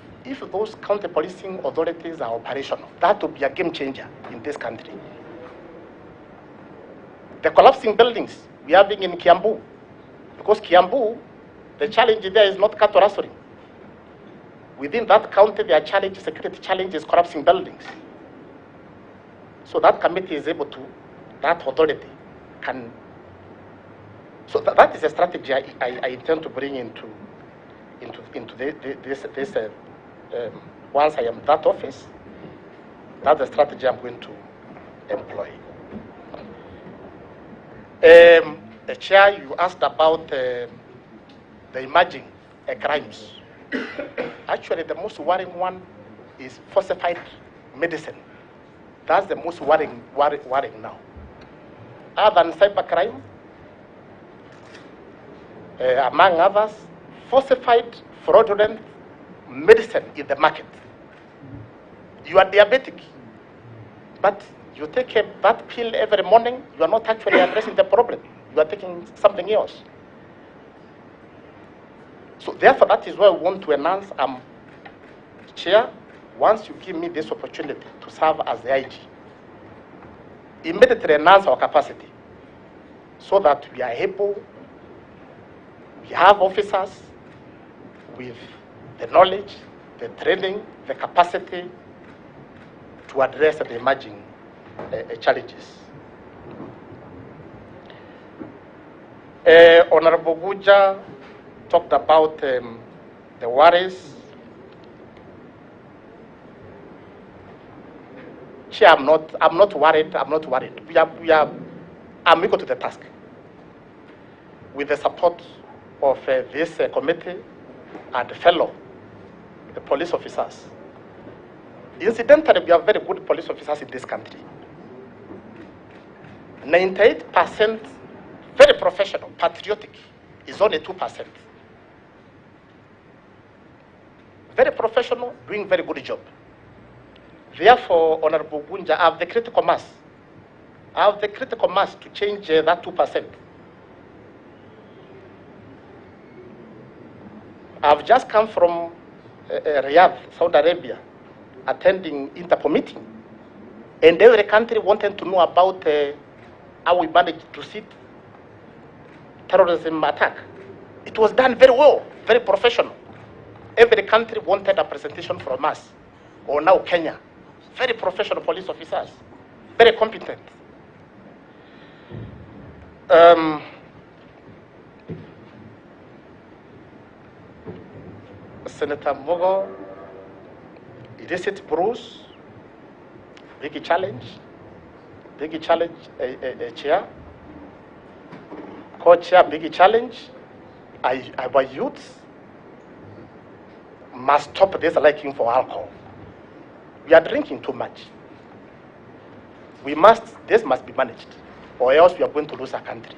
those county policing authorities are operational, that would be a game changer in this country. The collapsing buildings we are having in Kiambu, because Kiambu, the challenge there is not cattle rustling. Within that county, their challenge, security challenge is collapsing buildings. So that committee is able to, that authority can, so that is a strategy I intend to bring into this once I am that office. That's the strategy I'm going to employ. Chair, you asked about the emerging crimes. Actually, the most worrying one is falsified medicine. That's the most worrying now. Other than cybercrime, among others, falsified, fraudulent medicine in the market. You are diabetic, but you take that pill every morning, you are not actually addressing the problem. You are taking something else. So therefore, that is why we want to enhance, Chair, once you give me this opportunity to serve as the IG, immediately enhance our capacity so that we are able, we have officers with the knowledge, the training, the capacity to address the emerging challenges. Honorable Guja talked about the worries. Chair, I'm not worried. I'm equal to the task. With the support of this committee and fellow police officers. Incidentally, we have very good police officers in this country. 98% very professional, patriotic, is only 2%. Very professional, doing very good job. Therefore, Honorable Gunja, I have the critical mass. I have the critical mass to change that 2%. I've just come from Riyadh, Saudi Arabia, attending Interpol meeting. And every country wanted to know about how we managed to sit terrorism attack. It was done very well, very professional. Every country wanted a presentation from us. Or now Kenya, very professional police officers, very competent. Senator Mogo, illicit Bruce, big challenge, Chair. Co-chair, big challenge. Our youths must stop this liking for alcohol. We are drinking too much. This must be managed, or else we are going to lose our country.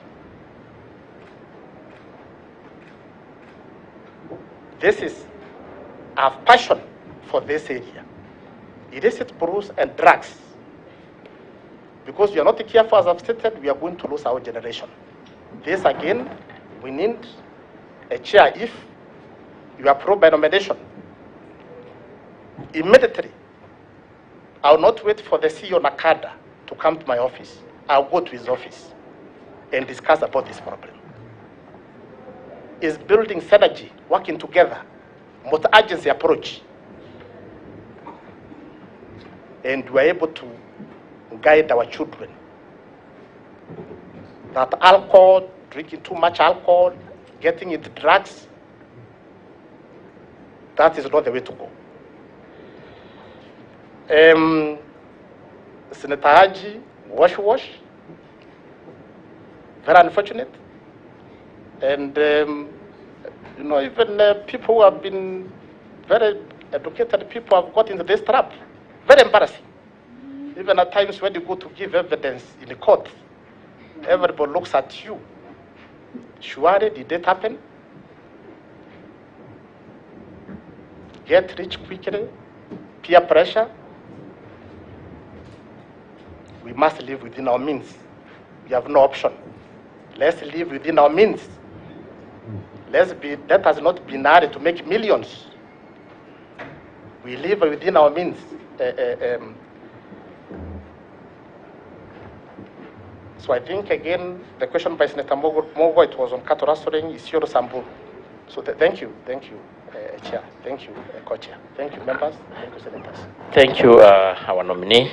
I have passion for this area. Illicit Bruce and drugs. Because we are not careful, as I've stated, we are going to lose our generation. This again, we need a chair. If you approve by nomination, immediately, I will not wait for the CEO Nakada to come to my office. I'll go to his office and discuss about this problem. Is building synergy, working together, multi-agency approach. And we're able to guide our children. That alcohol, drinking too much alcohol, getting into drugs, that is not the way to go. Senator Haji, wash, very unfortunate. And, even people who have been very educated people have got into this trap. Very embarrassing. Even at times when you go to give evidence in the court, everybody looks at you. Surely, did that happen? Get rich quickly, peer pressure. We must live within our means. We have no option. Let's live within our means. Let us not be married to make millions. We live within our means. So I think, again, the question by Senator Mogo, it was on cattle rustling, is Isiolo Samburu. So thank you, Chair. Thank you, Co-Chair. Thank you, members. Thank you, Senators. Thank you, our nominee.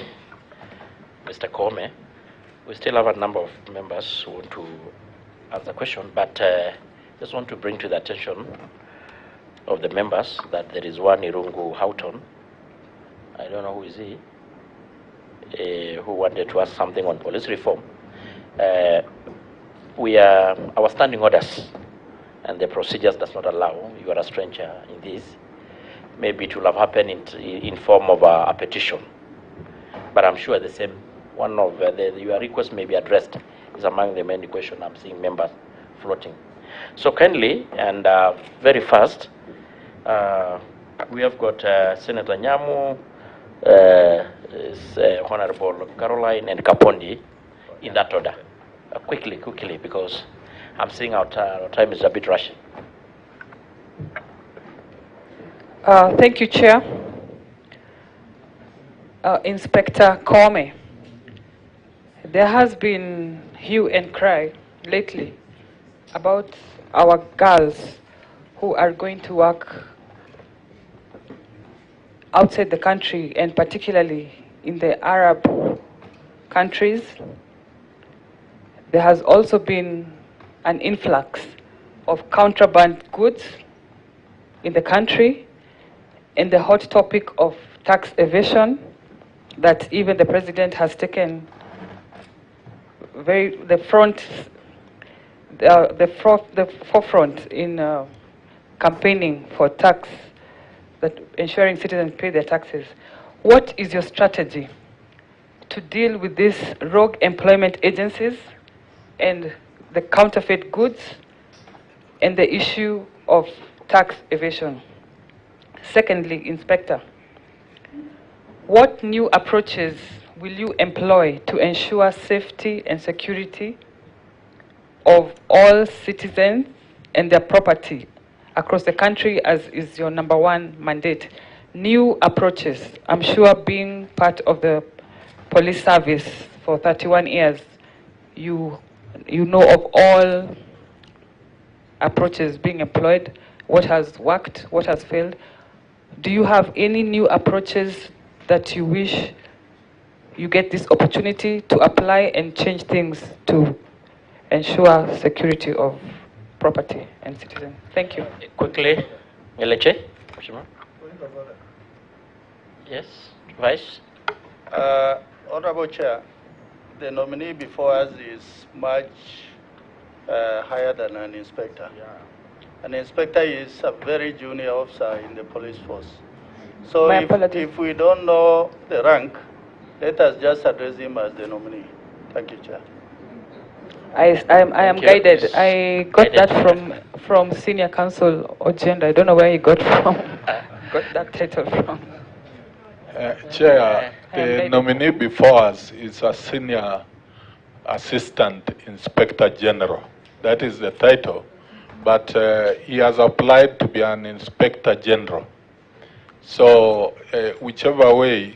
Mr. Koome. We still have a number of members who want to ask the question, but just want to bring to the attention of the members that there is one Irungu Houghton. I don't know who is he, who wanted to ask something on police reform. Our standing orders and the procedures does not allow, you are a stranger in this. Maybe it will have happened in form of a petition. But I'm sure the same, one of your requests may be addressed is among the many questions I'm seeing members floating. So kindly and very fast, we have got Senator Nyamu, Honorable Caroline and Kapondi in that order. Quickly, because I'm seeing our time is a bit rushing. Thank you, Chair. Inspector Koome, there has been hue and cry lately about our girls who are going to work outside the country, and particularly in the Arab countries. There has also been an influx of contraband goods in the country, and the hot topic of tax evasion that even the president has taken the forefront in campaigning for tax, that ensuring citizens pay their taxes. What is your strategy to deal with these rogue employment agencies and the counterfeit goods and the issue of tax evasion? Secondly, Inspector, what new approaches will you employ to ensure safety and security of all citizens and their property across the country, as is your #1 mandate? New approaches. I'm sure, being part of the police service for 31 years, you know of all approaches being employed, what has worked, what has failed. Do you have any new approaches that you wish you get this opportunity to apply and change things to ensure security of property and citizens? Thank you. Quickly, Ngeleche. Yes, Vice. Honorable Chair, the nominee before us is much higher than an inspector. Yeah. An inspector is a very junior officer in the police force. So if we don't know the rank, let us just address him as the nominee. Thank you, Chair. I am guided. I got that from Senior Counsel Ogenda. I don't know where he got that title from. Chair, the nominee before us is a Senior Assistant Inspector General. That is the title. But he has applied to be an Inspector General. So whichever way,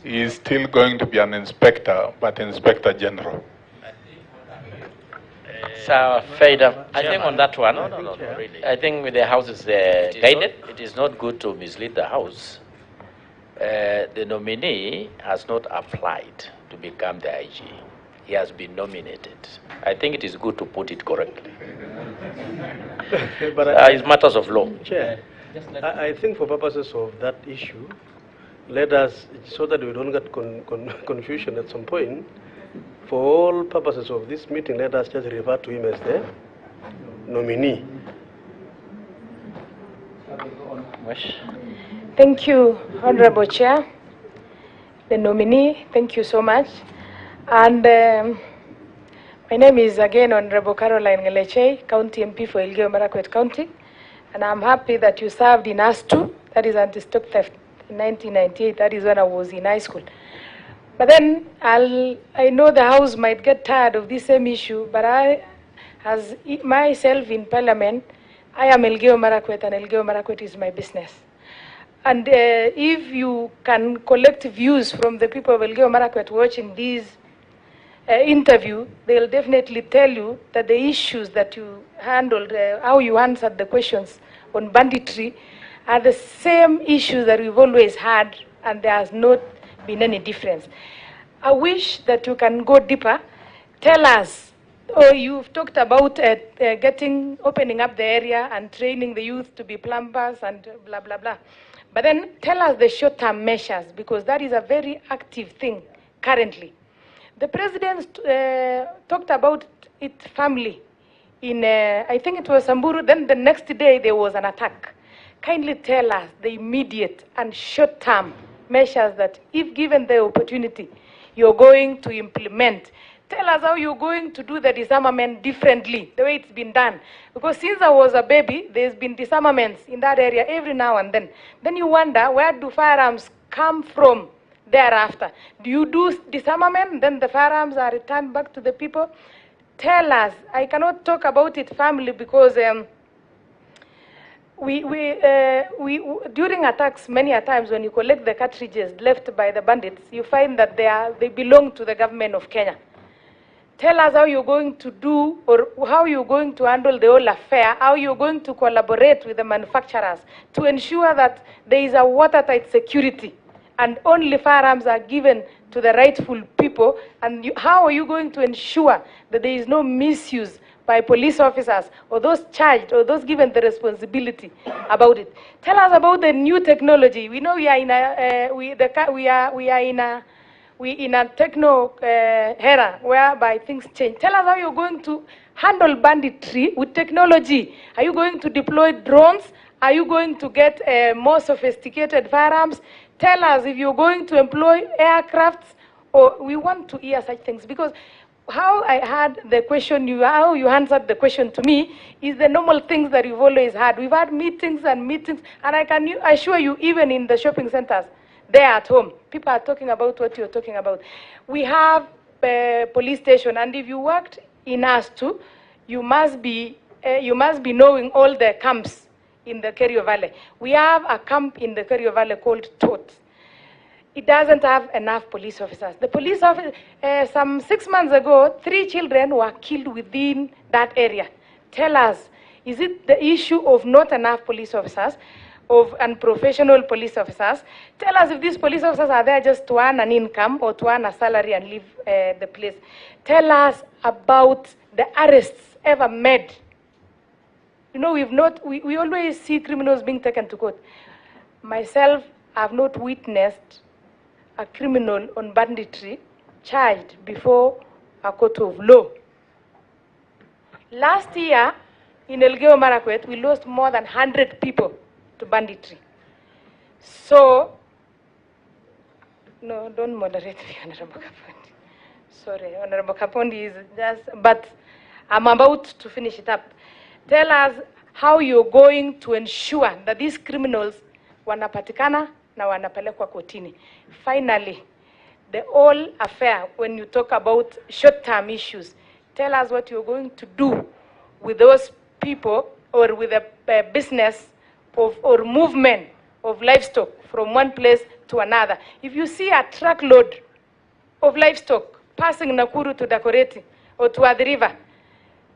he is still going to be an inspector, but Inspector General. So, Faida, I think on that one, no, really. I think the House is guided. It is not good to mislead the House. The nominee has not applied to become the IG. He has been nominated. I think it is good to put it correctly. But it's matters of law. Chair, I think for purposes of that issue, let us, so that we don't get confusion at some point, for all purposes of this meeting, let us just refer to him as the nominee. Thank you, Honorable Chair. The nominee, thank you so much. And my name is again Honorable Caroline Ngeleche, County MP for Elgeyo Marakwet County. And I'm happy that you served in AS2, that is anti-stock theft, in 1998. That is when I was in high school. But then I know the House might get tired of this same issue, but as myself in Parliament, I am Elgeyo Marakwet, and Elgeyo Marakwet is my business. And if you can collect views from the people of Elgeyo Marakwet watching this interview, they'll definitely tell you that the issues that you handled, how you answered the questions on banditry, are the same issues that we've always had, and there has not been any difference. I wish that you can go deeper. Tell us, you've talked about opening up the area and training the youth to be plumbers and blah, blah, blah. But then tell us the short-term measures, because that is a very active thing currently. The president talked about it family in, I think it was Samburu, then the next day there was an attack. Kindly tell us the immediate and short-term measures that, if given the opportunity, you're going to implement. Tell us how you're going to do the disarmament differently, the way it's been done. Because since I was a baby, there's been disarmaments in that area every now and then. Then you wonder, where do firearms come from thereafter? Do you do disarmament, then the firearms are returned back to the people? Tell us. I cannot talk about it family because during attacks, many a times when you collect the cartridges left by the bandits, you find that they belong to the government of Kenya. Tell us how you're going to do, or how you're going to handle the whole affair, how you're going to collaborate with the manufacturers to ensure that there is a watertight security and only firearms are given to the rightful people, and how are you going to ensure that there is no misuse by police officers or those charged or those given the responsibility about it. Tell us about the new technology. We know we are in a techno era whereby things change. Tell us how you're going to handle banditry with technology. Are you going to deploy drones? Are you going to get more sophisticated firearms? Tell us if you're going to employ aircrafts, or we want to hear such things, because how I had the question, how you answered the question to me is the normal things that we've always had. We've had meetings and meetings, and I can assure you, even in the shopping centers, there at home, people are talking about what you're talking about. We have a police station, and if you worked in us too, you must be knowing all the camps in the Kerio Valley. We have a camp in the Kerio Valley called Tot. It doesn't have enough police officers. The police officer, some 6 months ago, 3 children were killed within that area. Tell us, is it the issue of not enough police officers, of unprofessional police officers? Tell us if these police officers are there just to earn an income or to earn a salary and leave the place. Tell us about the arrests ever made. You know, we always see criminals being taken to court. Myself, I've not witnessed a criminal on banditry charged before a court of law. Last year, in Elgeyo Marakwet, we lost more than 100 people to banditry. So, no, don't moderate me, Honorable Kapondi. Sorry, Honorable Kapondi is just, but I'm about to finish it up. Tell us how you're going to ensure that these criminals wanapatikana na wanapelekwa kotini. Finally, the whole affair, when you talk about short-term issues, tell us what you're going to do with those people, or with a business or movement of livestock from one place to another. If you see a truckload of livestock passing Nakuru to Dakoreti or to Athi River,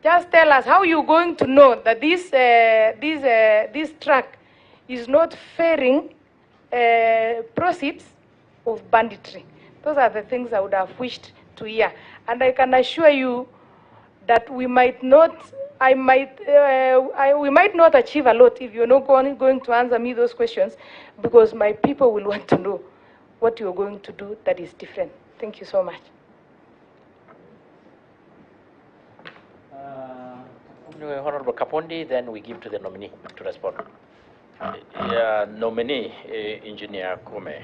just tell us how you're going to know that this truck is not faring proceeds of banditry. Those are the things I would have wished to hear. And I can assure you that we might not achieve a lot if you're not going to answer me those questions, because my people will want to know what you're going to do that is different. Thank you so much. Honorable Kapondi, then we give to the nominee to respond. Yeah, nominee, Engineer Koome,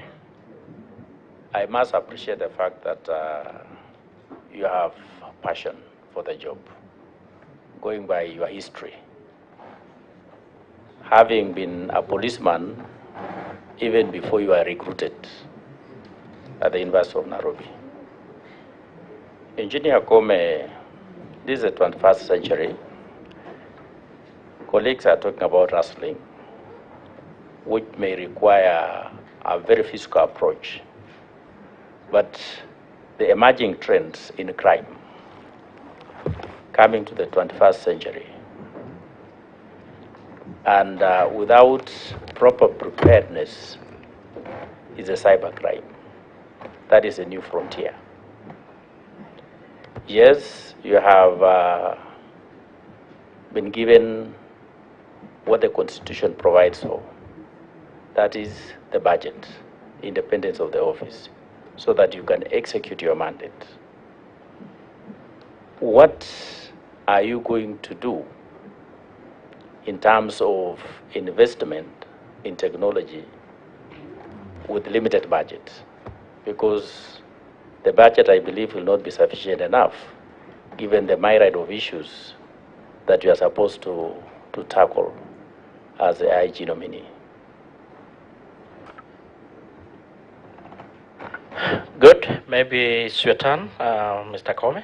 I must appreciate the fact that you have passion for the job, going by your history. Having been a policeman even before you were recruited at the University of Nairobi. Engineer Koome, this is the 21st century. Colleagues are talking about rustling, which may require a very physical approach. But the emerging trends in crime coming to the 21st century, and without proper preparedness, is a cybercrime. That is a new frontier. Yes, you have been given what the Constitution provides for. That is the budget, independence of the office, so that you can execute your mandate. What are you going to do in terms of investment in technology with limited budget? Because the budget, I believe, will not be sufficient enough given the myriad of issues that you are supposed to tackle as the IG nominee. Good. Maybe it's your turn, Mr. Koome.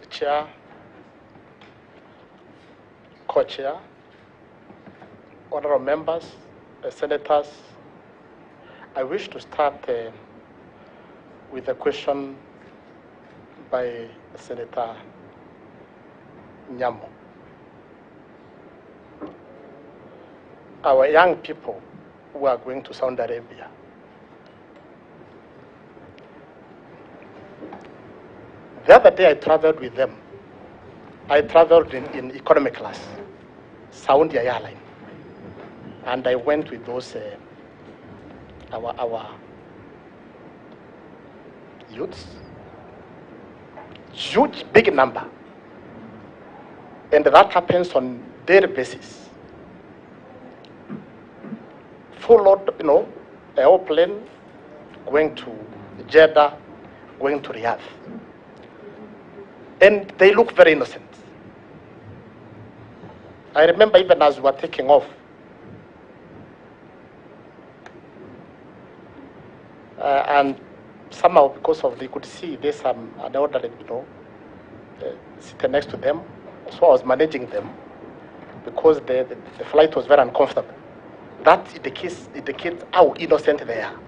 Chair, co-chair, honorable members, senators, I wish to start with a question by Senator Nyamo. Our young people who are going to Saudi Arabia, the other day I traveled with them. I traveled in economy class, Saudi Airline, and I went with those our youths, huge, big number, and that happens on daily basis. Full load, airplane going to Jeddah, going to Riyadh. And they look very innocent. I remember even as we were taking off, and somehow because of they could see there's an elderly, sitting next to them, so I was managing them because the flight was very uncomfortable. That indicates how innocent they are.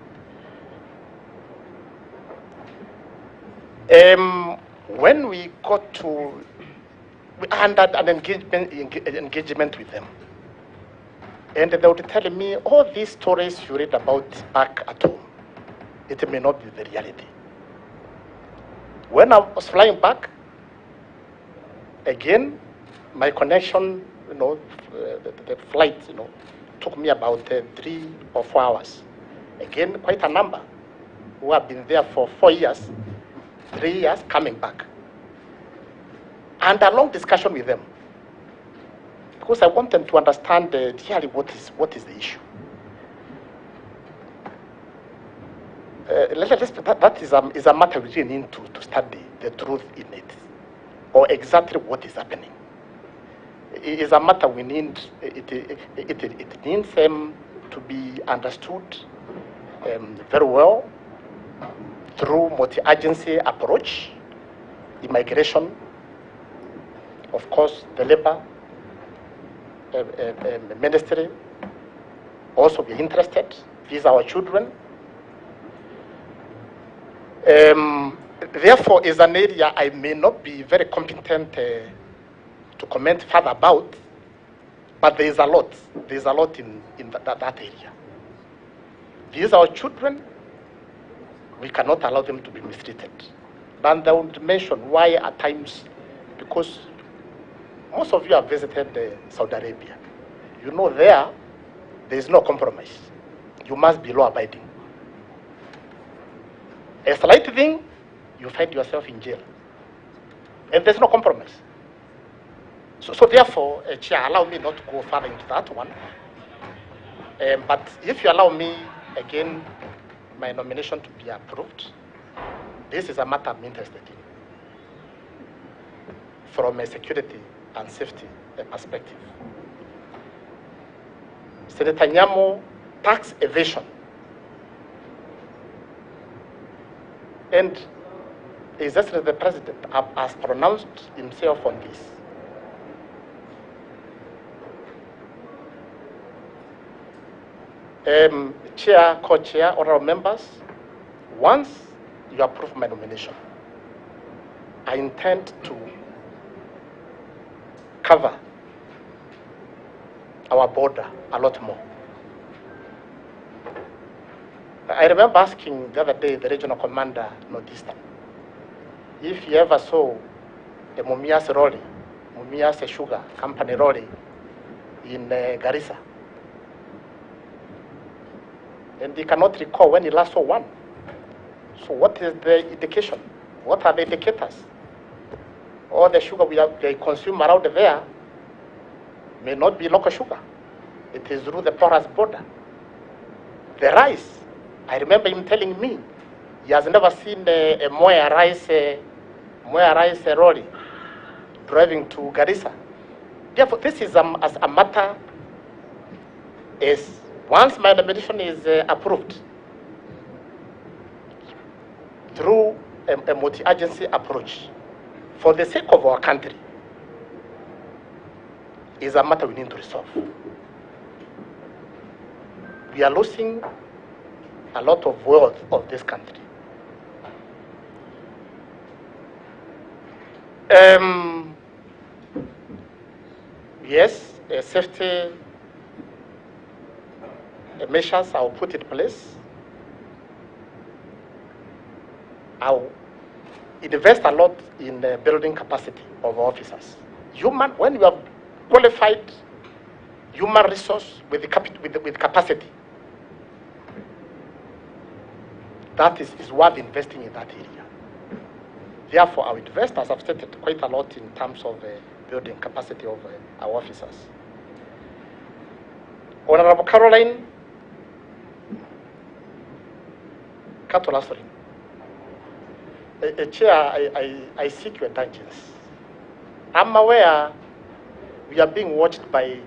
When we got to, we had an engagement with them. And they would tell me, all these stories you read about back at home, it may not be the reality. When I was flying back, again, my connection, the flight, took me about 3 or 4 hours. Again, quite a number who have been there for 4 years, 3 years, coming back. And a long discussion with them, because I want them to understand really what is the issue. That is a matter we really need to study the truth in it, or exactly what is happening. It is a matter we need. It needs them to be understood very well through multi-agency approach, immigration, of course, the labor ministry also be interested. These are our children. Therefore, is an area I may not be very competent to comment further about, but there is a lot. There is a lot in that area. These are our children. We cannot allow them to be mistreated. And I would mention why at times, because most of you have visited Saudi Arabia. You know there is no compromise. You must be law-abiding. A slight thing, you find yourself in jail. And there's no compromise. So therefore, Chair, allow me not to go further into that one. But if you allow me, again, my nomination to be approved, this is a matter I'm interested in from a security and safety perspective. Senator Nyamo, tax evasion. And His Excellency the President has pronounced himself on this. Chair, co-chair, honorable members, once you approve my nomination, I intend to cover our border a lot more. I remember asking the other day the regional commander, Northeastern, if he ever saw a Mumias lorry, Mumias Sugar Company lorry in Garissa. And he cannot recall when he last saw one. So what is the indication? What are the indicators? All the sugar they consume around there may not be local sugar. It is through the porous border. The rice, I remember him telling me he has never seen a Moya rice lorry driving to Garissa. Therefore, this is a matter is once my nomination is approved through a multi-agency approach for the sake of our country is a matter we need to resolve. We are losing a lot of wealth of this country. Yes, safety measures I'll put in place. I'll invest a lot in the building capacity of officers. When you have qualified human resource with capacity, that is worth investing in that area. Therefore, our investors have stated quite a lot in terms of building capacity of our officers. Honorable Caroline, cattle rustling. Chair, I seek your indulgence. I'm aware we are being watched by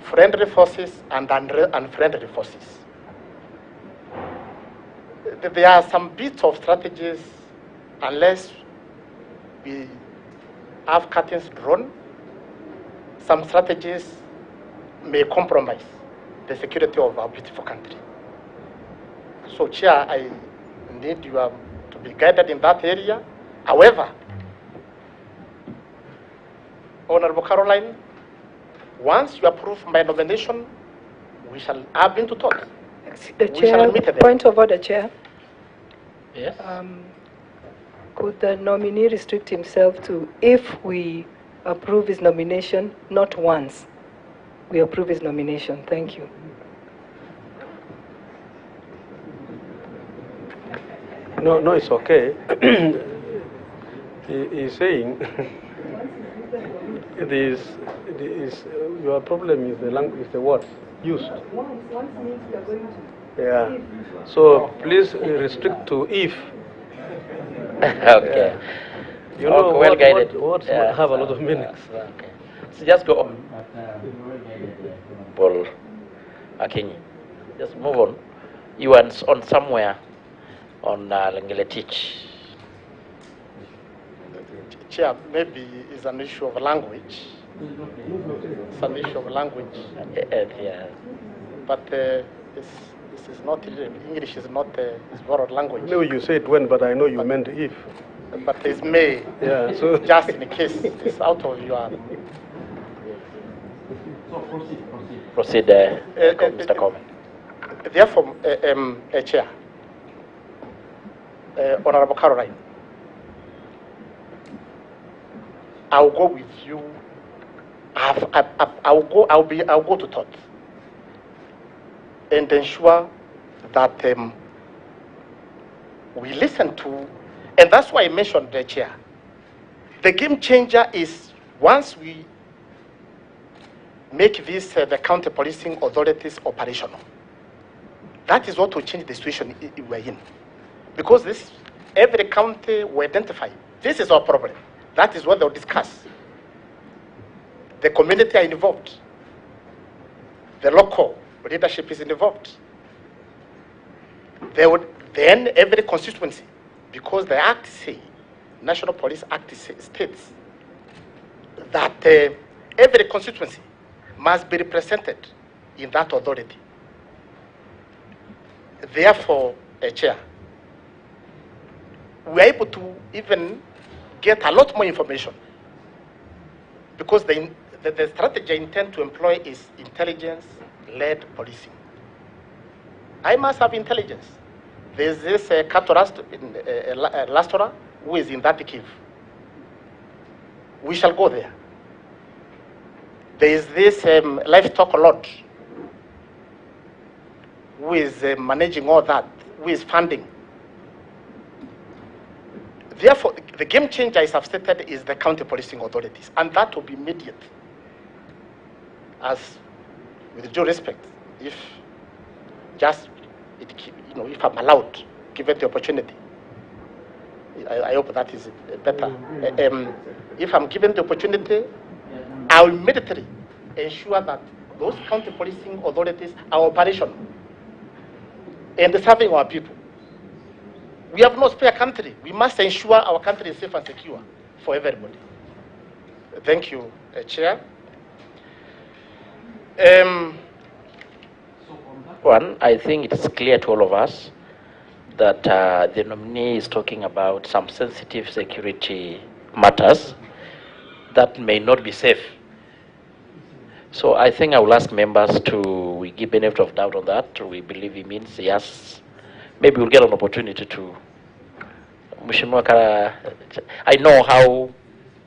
friendly forces and unfriendly forces. There are some bits of strategies, unless we have curtains drawn, some strategies may compromise the security of our beautiful country. So, Chair, I need you to be guided in that area. However, Honorable Caroline, once you approve my nomination, we shall have been to talk. The Chair, point of order, Chair. Yes. Could the nominee restrict himself to, if we approve his nomination, not once, we approve his nomination? Thank you. No, it's okay. He's saying your problem is the language, is the words used. Once means we are going to. Yeah. So please restrict to if. Okay. You know, well guided. Words have a lot of meanings. Okay. So just go on. Paul Akinyi. Just move on. You are on somewhere on Lengeletich. Chair, maybe it's an issue of language. It's an issue of language. Yeah. But this is not, English is not it's borrowed language. No, you said when, but I know you meant if. But it's may. Yeah, so just in case it's out of your. So proceed, Mr. Koome. Therefore, Chair, Honorable Caroline, I'll go with you. I'll go to thought and ensure that we listen to, and that's why I mentioned the Chair. The game changer is once we make this the county policing authorities operational. That is what will change the situation we're in, because every county will identify this is our problem. That is what they'll discuss. The community are involved. The local leadership is involved. Then every constituency, because the Act say, National Police Act states that every constituency must be represented in that authority. Therefore, Chair, we are able to even get a lot more information, because the the strategy I intend to employ is intelligence-led policing. I must have intelligence. There's this cattle Lastora who is in that cave. We shall go there. There is this livestock lord who is managing all that, who is funding. Therefore, the game changer I have stated is the county policing authorities, and that will be immediate. As, with due respect, if if I'm allowed, given the opportunity, I hope that is better. If I'm given the opportunity, I will immediately ensure that those county policing authorities are operational and serving our people. We have no spare country. We must ensure our country is safe and secure for everybody. Thank you, Chair. One, I think it's clear to all of us that the nominee is talking about some sensitive security matters that may not be safe. So I think I will ask members to give benefit of doubt on that. We believe he means yes. Maybe we'll get an opportunity to. I know how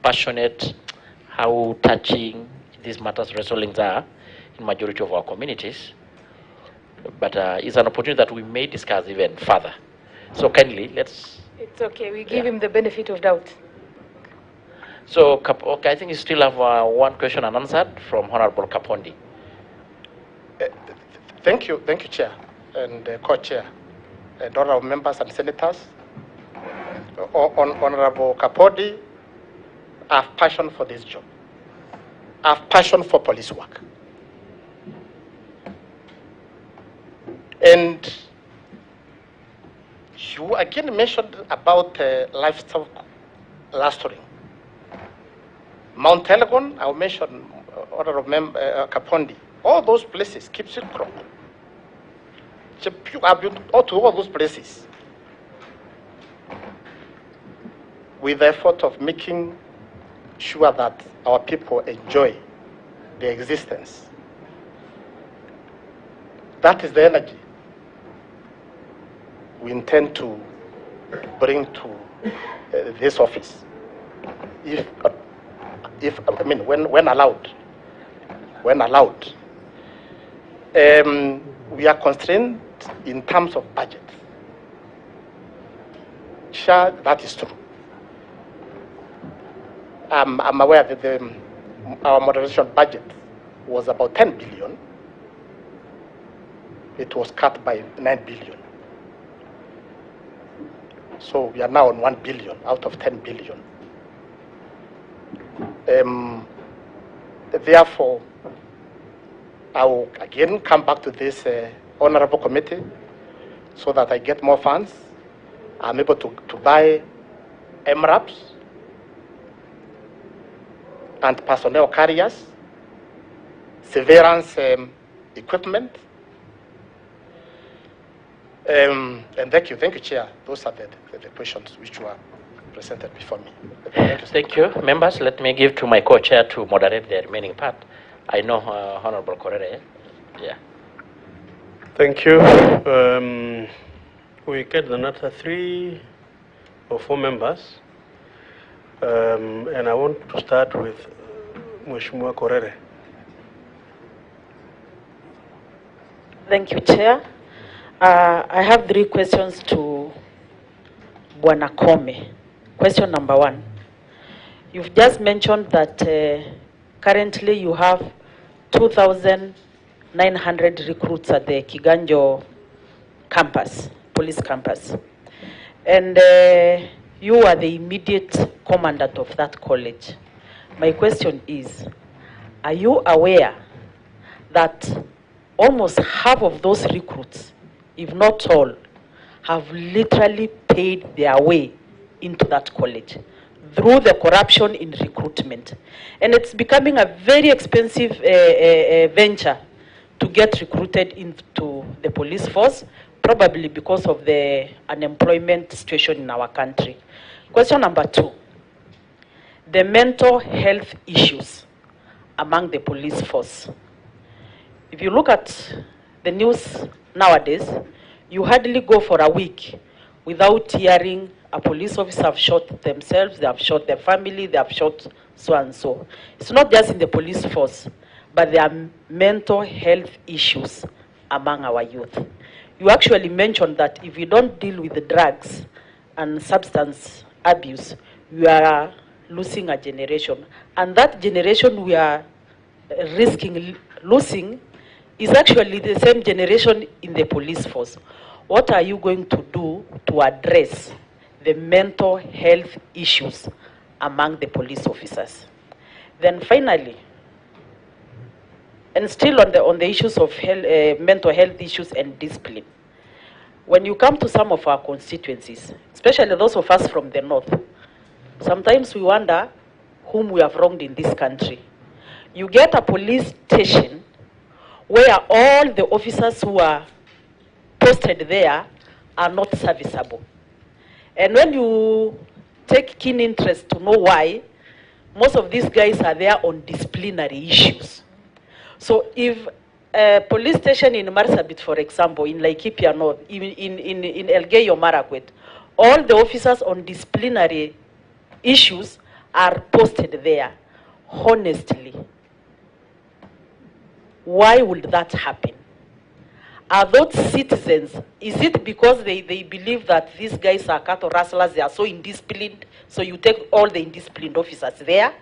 passionate, how touching these matters wrestlings are in majority of our communities. But it's an opportunity that we may discuss even further. So kindly, let's. It's okay. We give him the benefit of doubt. So, okay, I think you still have one question unanswered from Honorable Kapondi. Thank you, Chair and Co-Chair, and honorable members and senators. Honorable Kapondi, I have passion for this job. I have passion for police work. And you again mentioned about livestock lastering. Mount Elgon, I'll mention Honorable Kapondi. All those places, Kipsil Krok. I've been to all those places with the effort of making sure that our people enjoy their existence. That is the energy we intend to bring to this office. When allowed. We are constrained in terms of budget. Sure, that is true. I'm aware that our modernization budget was about 10 billion. It was cut by 9 billion. So we are now on 1 billion out of 10 billion. Therefore, I will again come back to this honorable committee so that I get more funds. I'm able to buy MRAPs and personnel carriers, surveillance equipment. And thank you, Chair. Those are the questions which were presented before me. Thank you. Members, let me give to my co-chair to moderate the remaining part. I know Honorable Korere. Yeah. Thank you. We get another 3 or 4 members. And I want to start with Mheshimiwa Korere. Thank you, Chair. I have 3 questions to Bwana Koome. Question number 1. You've just mentioned that currently you have 2,900 recruits at the Kiganjo campus, police campus. And you are the immediate commandant of that college. My question is, are you aware that almost half of those recruits, if not all, have literally paid their way into that college through the corruption in recruitment? And it's becoming a very expensive venture to get recruited into the police force, probably because of the unemployment situation in our country. Question number 2, the mental health issues among the police force. If you look at the news nowadays, you hardly go for a week without hearing a police officer have shot themselves, they have shot their family, they have shot so and so. It's not just in the police force, but there are mental health issues among our youth. You actually mentioned that if we don't deal with the drugs and substance abuse, we are losing a generation. And that generation we are risking losing is actually the same generation in the police force. What are you going to do to address the mental health issues among the police officers? Then finally, and still on the issues of mental health issues and discipline, when you come to some of our constituencies, especially those of us from the north, sometimes we wonder whom we have wronged in this country. You get a police station where all the officers who are posted there are not serviceable. And when you take keen interest to know why, most of these guys are there on disciplinary issues. So if a police station in Marsabit, for example, in Laikipia North, in Elgeyo Marakwet, all the officers on disciplinary issues are posted there. Honestly, why would that happen? Are those citizens, is it because they believe that these guys are cattle rustlers, they are so indisciplined, so you take all the indisciplined officers there?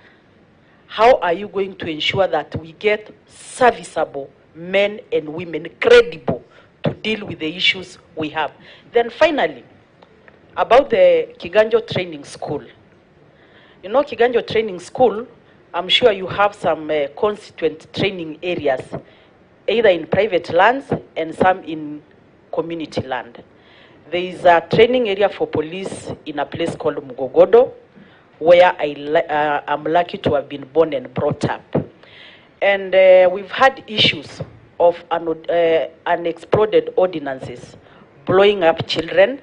How are you going to ensure that we get serviceable men and women, credible, to deal with the issues we have? Then finally, about the Kiganjo Training School. You know, Kiganjo Training School, I'm sure you have some constituent training areas, either in private lands and some in community land. There is a training area for police in a place called Mugogodo, where I'm lucky to have been born and brought up. And we've had issues of unexploded ordinances blowing up children.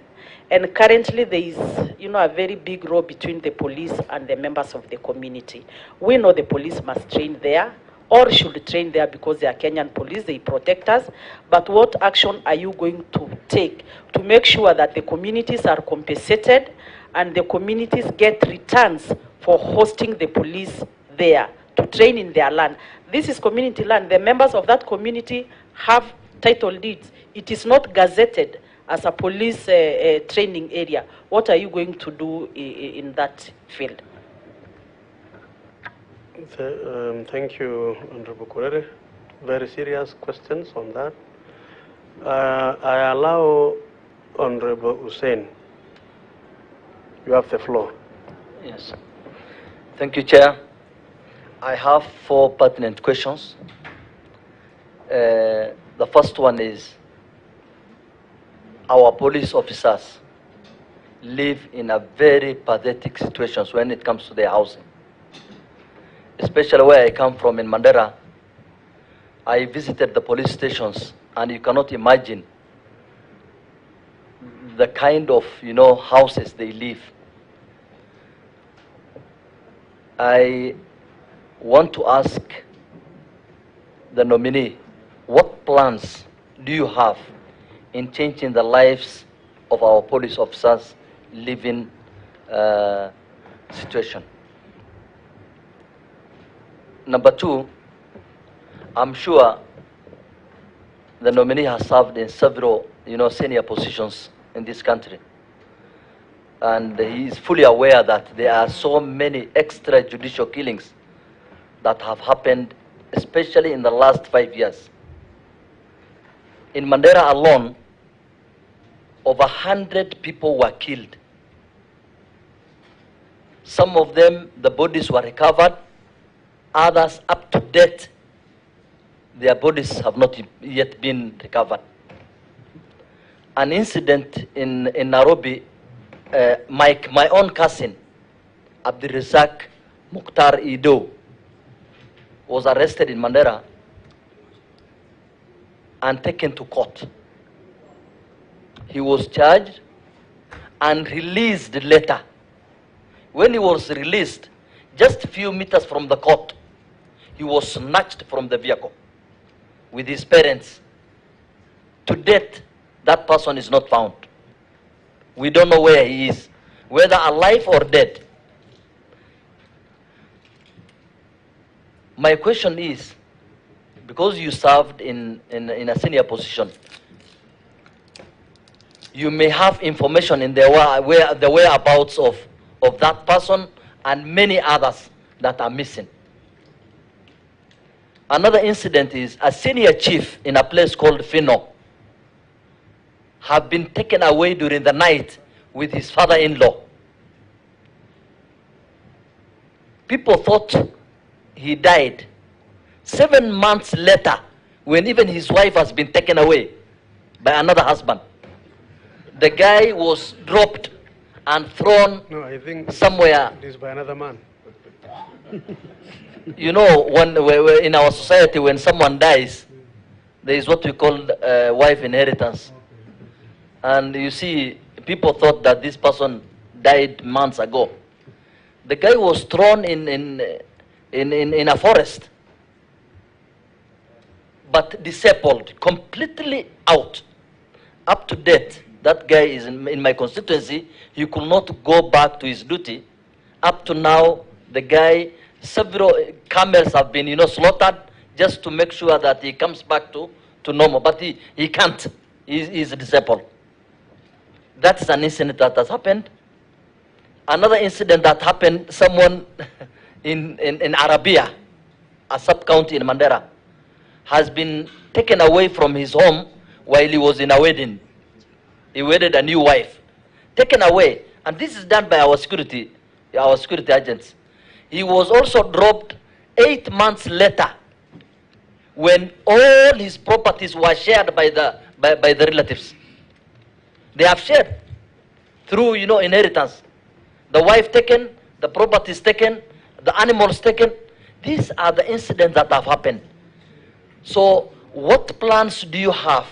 And currently there is, a very big role between the police and the members of the community. We know the police must train there, or should train there because they are Kenyan police, they protect us. But what action are you going to take to make sure that the communities are compensated and the communities get returns for hosting the police there to train in their land? This is community land. The members of that community have title deeds. It is not gazetted as a police training area. What are you going to do in that field? Thank you, Honorable Kurere. Very serious questions on that. I allow Honorable Hussein. You have the floor. Yes. Thank you, Chair. I have 4 pertinent questions. The first one is, our police officers live in a very pathetic situations when it comes to their housing. Especially where I come from in Mandera, I visited the police stations, and you cannot imagine the kind of, houses they live. I want to ask the nominee, what plans do you have in changing the lives of our police officers living situation? Number 2, I'm sure the nominee has served in several, senior positions in this country. And he is fully aware that there are so many extrajudicial killings that have happened, especially in the last 5 years. In Mandera alone, over 100 people were killed. Some of them, the bodies were recovered. Others, up to date, their bodies have not yet been recovered. An incident in Nairobi, my own cousin, Abdirizak Mukhtar Ido, was arrested in Mandera and taken to court. He was charged and released later. When he was released, just a few meters from the court, he was snatched from the vehicle with his parents. To date, that person is not found. We don't know where he is, whether alive or dead. My question is, because you served in a senior position, you may have information in the whereabouts of that person and many others that are missing. Another incident is a senior chief in a place called Fino have been taken away during the night with his father-in-law. People thought he died. 7 months later, when even his wife has been taken away by another husband, the guy was dropped and thrown somewhere. It is by another man. You know, when in our society, when someone dies, there is what we call wife inheritance. And you see, people thought that this person died months ago. The guy was thrown in a forest, but disabled, completely out, up to date. That guy is in my constituency. He could not go back to his duty. Up to now, the guy, several camels have been, slaughtered just to make sure that he comes back to normal. But he can't. He's disabled. That's an incident that has happened. Another incident that happened, someone in Arabia, a sub-county in Mandera, has been taken away from his home while he was in a wedding. He wedded a new wife. Taken away. And this is done by our security agents. He was also dropped 8 months later when all his properties were shared by the relatives. They have shared through, inheritance. The wife taken, the properties taken, the animals taken. These are the incidents that have happened. So what plans do you have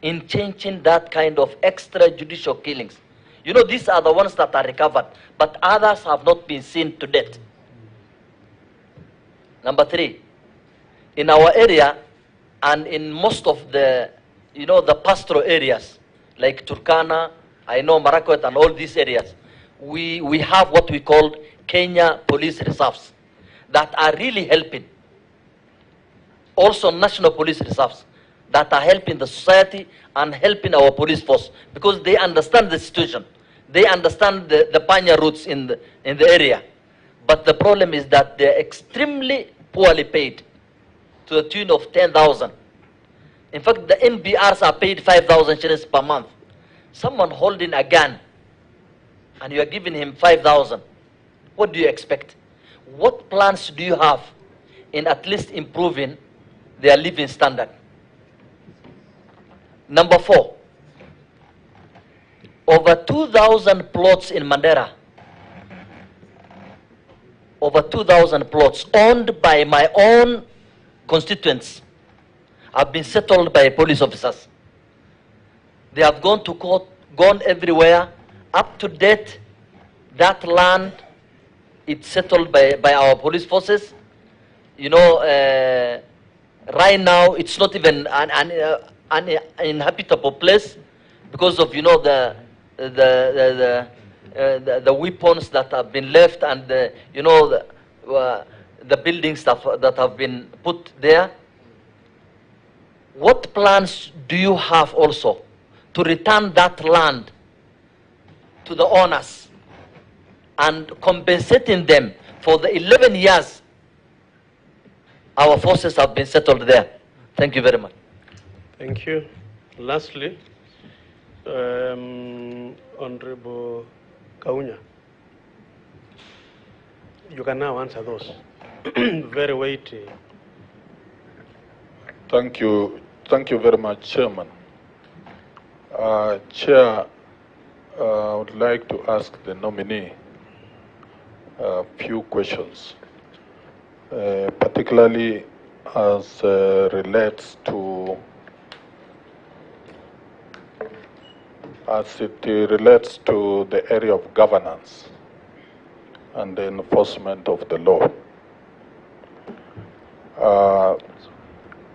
in changing that kind of extrajudicial killings? These are the ones that are recovered, but others have not been seen to date. Number 3, in our area and in most of the, the pastoral areas, like Turkana, I know Marakwet and all these areas, we have what we call Kenya police reserves that are really helping. Also national police reserves that are helping the society and helping our police force because they understand the situation. They understand the panya routes in the area. But the problem is that they're extremely poorly paid to the tune of 10,000. In fact, the NBRs are paid 5,000 shillings per month. Someone holding a gun and you are giving him 5,000. What do you expect? What plans do you have in at least improving their living standard? Number 4, over 2,000 plots in Mandera, over 2,000 plots owned by my own constituents have been settled by police officers. They have gone to court, gone everywhere. Up to date, that land, it's settled by our police forces. Right now, it's not even an inhabitable place because of, the weapons that have been left and, the buildings that have been put there. What plans do you have also to return that land to the owners and compensating them for the 11 years our forces have been settled there? Thank you very much. Thank you. Lastly, Honorable Kaunya, you can now answer those. Very weighty. Thank you very much, Chairman. Chair, I would like to ask the nominee a few questions, particularly as relates to the area of governance and the enforcement of the law.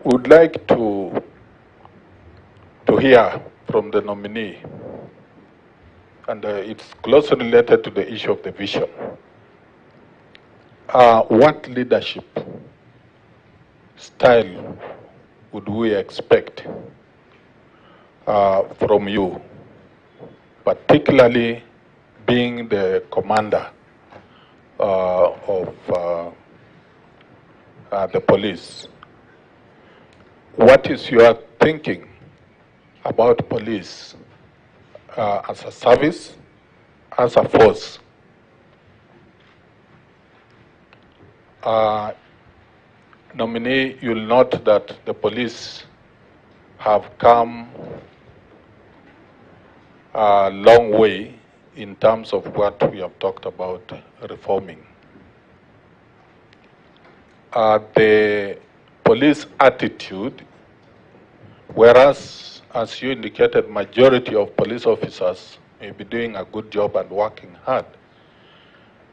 would like to hear from the nominee, and it's closely related to the issue of the vision. What leadership style would we expect from you, particularly being the commander of the police? What is your thinking about police as a service, as a force? Nominee, you'll note that the police have come a long way in terms of what we have talked about reforming. The police attitude, whereas, as you indicated, majority of police officers may be doing a good job and working hard,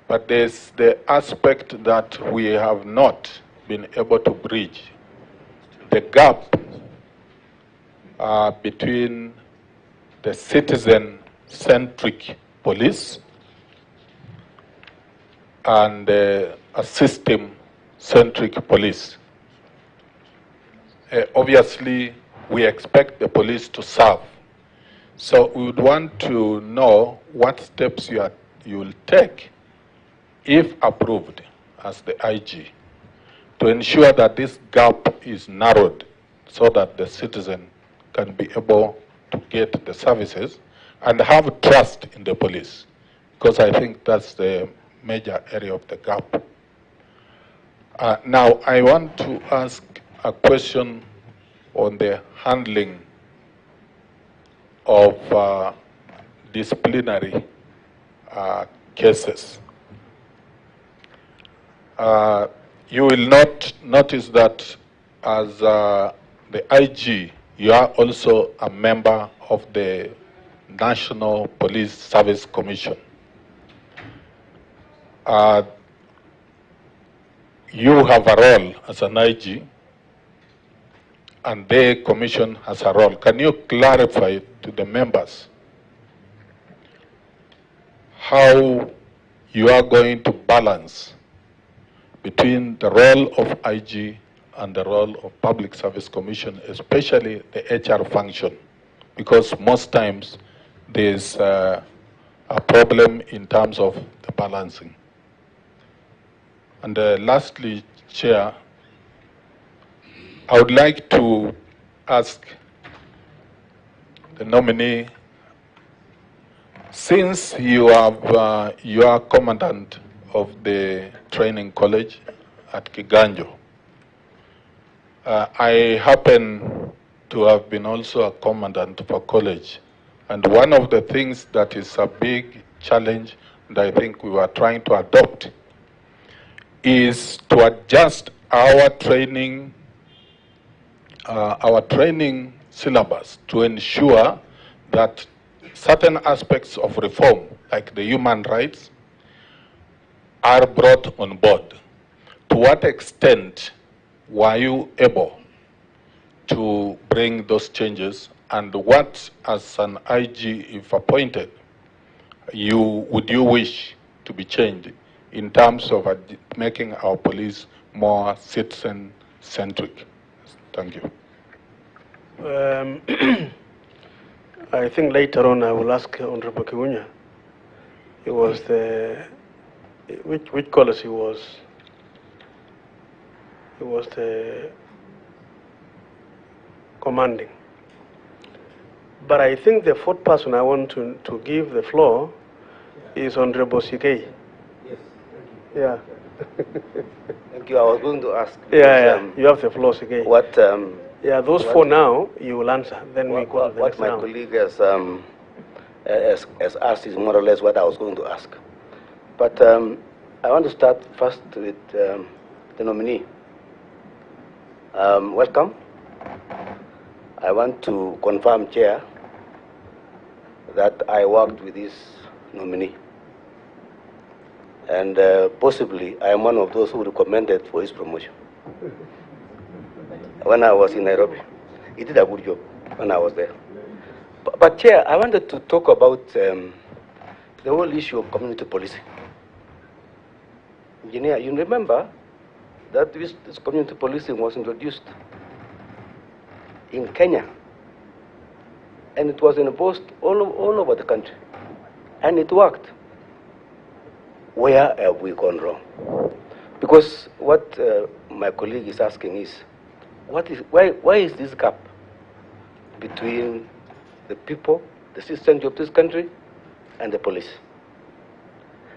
but there's the aspect that we have not been able to bridge, the gap between the citizen-centric police and a system-centric police. Obviously, we expect the police to serve. So we would want to know what steps you will take, if approved as the IG, to ensure that this gap is narrowed so that the citizen can be able to get the services and have trust in the police, because I think that's the major area of the gap. Now, I want to ask a question on the handling of disciplinary cases. You will not notice that as the IG, you are also a member of the National Police Service Commission. You have a role as an IG, and the commission has a role. Can you clarify to the members how you are going to balance between the role of IG and the role of Public Service Commission, especially the HR function? Because most times there's a problem in terms of the balancing. And lastly, Chair, I would like to ask the nominee, since you are commandant of the training college at Kiganjo, I happen to have been also a commandant for college. And one of the things that is a big challenge, and I think we were trying to adopt, is to adjust our training syllabus to ensure that certain aspects of reform, like the human rights, are brought on board. To what extent were you able to bring those changes, and what, as an IG, if appointed, would you wish to be changed in terms of making our police more citizen-centric? Thank you. I think later on I will ask Honorable Kiunya. It was the which college he was. He was the commanding. But I think the fourth person I want to give the floor is Honorable Sikei. Yes. Yeah. Thank you. I was going to ask. Yeah, you have the floor, Sikei. What? Yeah, those four now you will answer. Then we go to the next my round. colleague has asked is more or less what I was going to ask. But I want to start first with the nominee. Welcome. I want to confirm, Chair, that I worked with this nominee. And possibly I am one of those who recommended for his promotion. when I was in Nairobi. He did a good job when I was there. But Chair, I wanted to talk about the whole issue of community policing. Engineer, you remember that this community policing was introduced in Kenya, and it was enforced all over the country, and it worked. Where have we gone wrong? Because what my colleague is asking is, why is this gap between the people, the citizens of this country, and the police?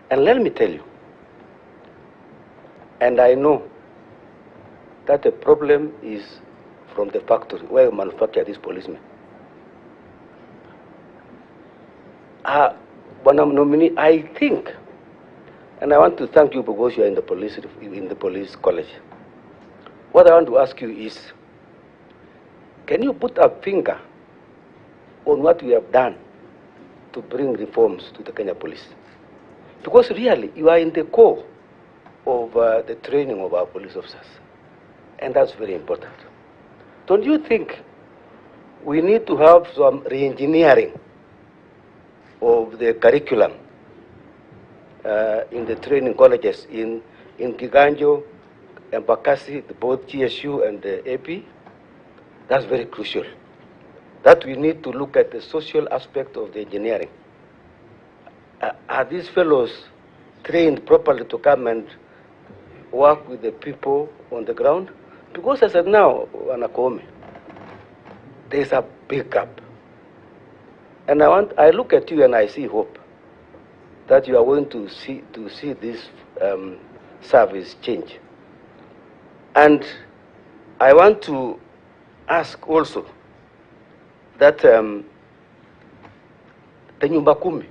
And let me tell you, and I know that the problem is from the factory where we manufacture these policemen. I think, and I want to thank you because you are in the police college. What I want to ask you is, can you put a finger on what we have done to bring reforms to the Kenya police? Because really, you are in the core of the training of our police officers, and that's very important. Don't you think we need to have some re-engineering of the curriculum in the training colleges in Kiganjo, Embakasi, both GSU and the AP? That's very crucial. That we need to look at the social aspect of the engineering. Are these fellows trained properly to come and work with the people on the ground? Because as of now, Koome, there's a big gap. And I look at you and I see hope that you are going to see this service change. And I want to ask also that the Nyumba Kumi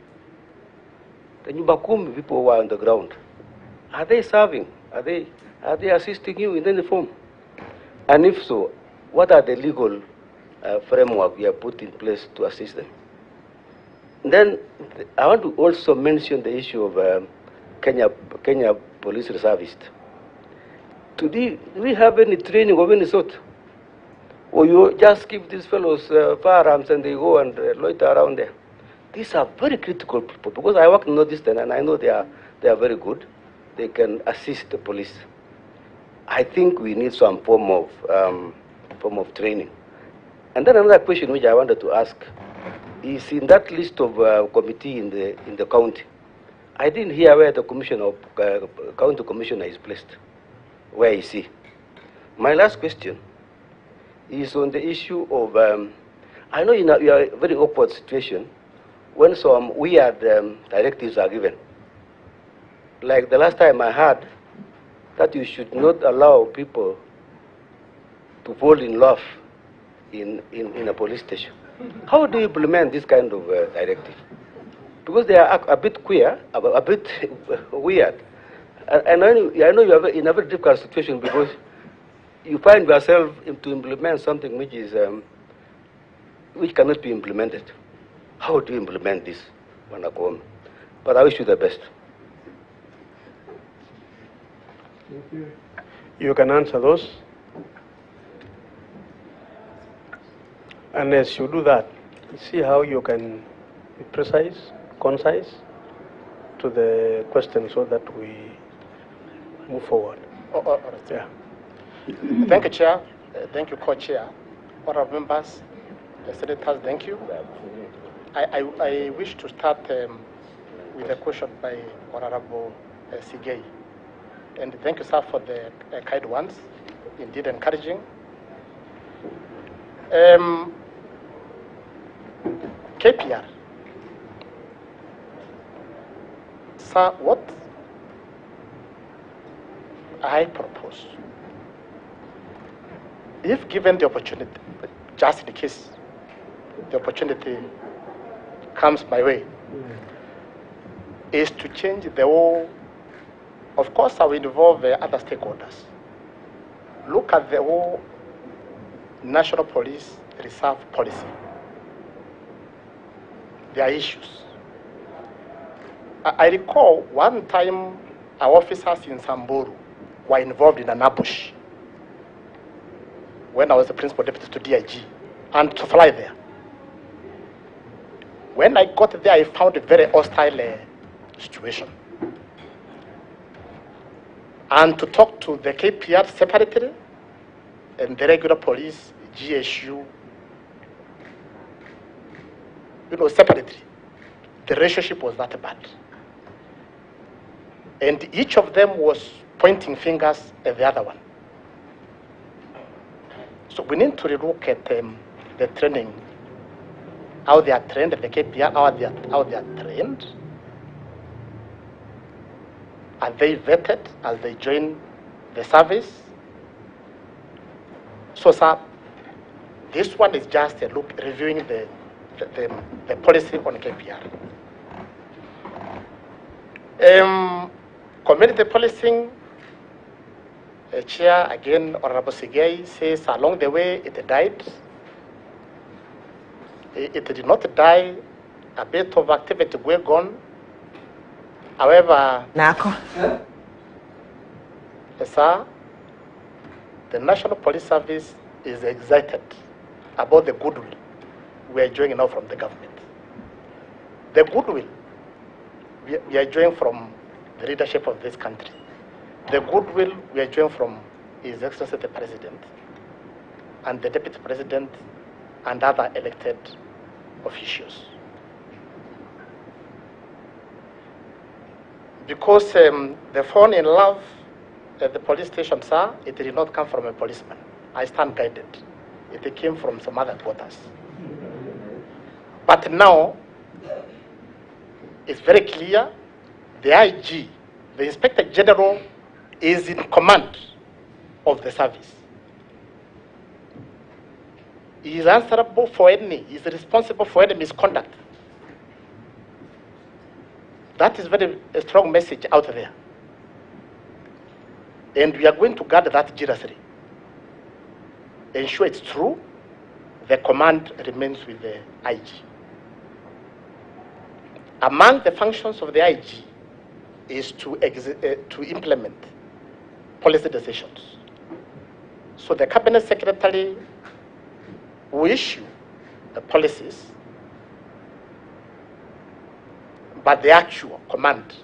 people who are on the ground, are they serving? Are they assisting you in any form? And if so, what are the legal framework we have put in place to assist them? Then I want to also mention the issue of Kenya police reservists. Do we have any training of any sort? Or you just give these fellows firearms and they go and loiter around there? These are very critical people, because I work in Northeastern and I know they are very good. They can assist the police. I think we need some form of training. And then another question which I wanted to ask is, in that list of committee in the county, I didn't hear where the county commissioner is placed. Where is he? My last question is on the issue of, I know you are in a very awkward situation when some weird directives are given. Like the last time I heard that you should not allow people to fall in love in a police station. How do you implement this kind of directive? Because they are a bit queer, a bit weird. And I know you are in a very difficult situation because you find yourself to implement something which is which cannot be implemented. How do you implement this, Koome? But I wish you the best. You can answer those. And as you do that, see how you can be precise, concise to the question so that we move forward. All right. Yeah. Thank you, Chair. Thank you, Co-Chair. Honourable members, senators, thank you. I wish to start with a question by Honourable Sigei. And thank you, sir, for the kind ones, indeed encouraging. KPR. Sir, what I propose, if given the opportunity, just in case the opportunity comes my way, is to change the whole. Of course, I will involve other stakeholders. Look at the whole National Police Reserve policy. There are issues. I recall one time our officers in Samburu were involved in an ambush. when I was the principal deputy to DIG, and to fly there. When I got there, I found a very hostile situation. And to talk to the KPR separately and the regular police, GSU, separately, the relationship was that bad. And each of them was pointing fingers at the other one. So we need to look at the training, how they are trained, the KPR, how they are trained. Are they vetted as they join the service? So, sir, this one is just a look, reviewing the policy on KPR. Community policing, Chair, again, Honorable Sigei says along the way it died. It did not die. A bit of activity going on. However, sir, the National Police Service is excited about the goodwill we are enjoying now from the government. The goodwill we are enjoying from the leadership of this country. The goodwill we are enjoying from His Excellency the President and the Deputy President and other elected officials. Because the phone in love at the police station, sir, it did not come from a policeman. I stand guided. It came from some other quarters. But now, it's very clear, the IG, the Inspector General, is in command of the service. He is answerable for any, he is responsible for any misconduct. That is a strong message out there. And we are going to guard that jealously. Ensure it's true, the command remains with the IG. Among the functions of the IG is to implement policy decisions. So the Cabinet Secretary will issue the policies, but the actual command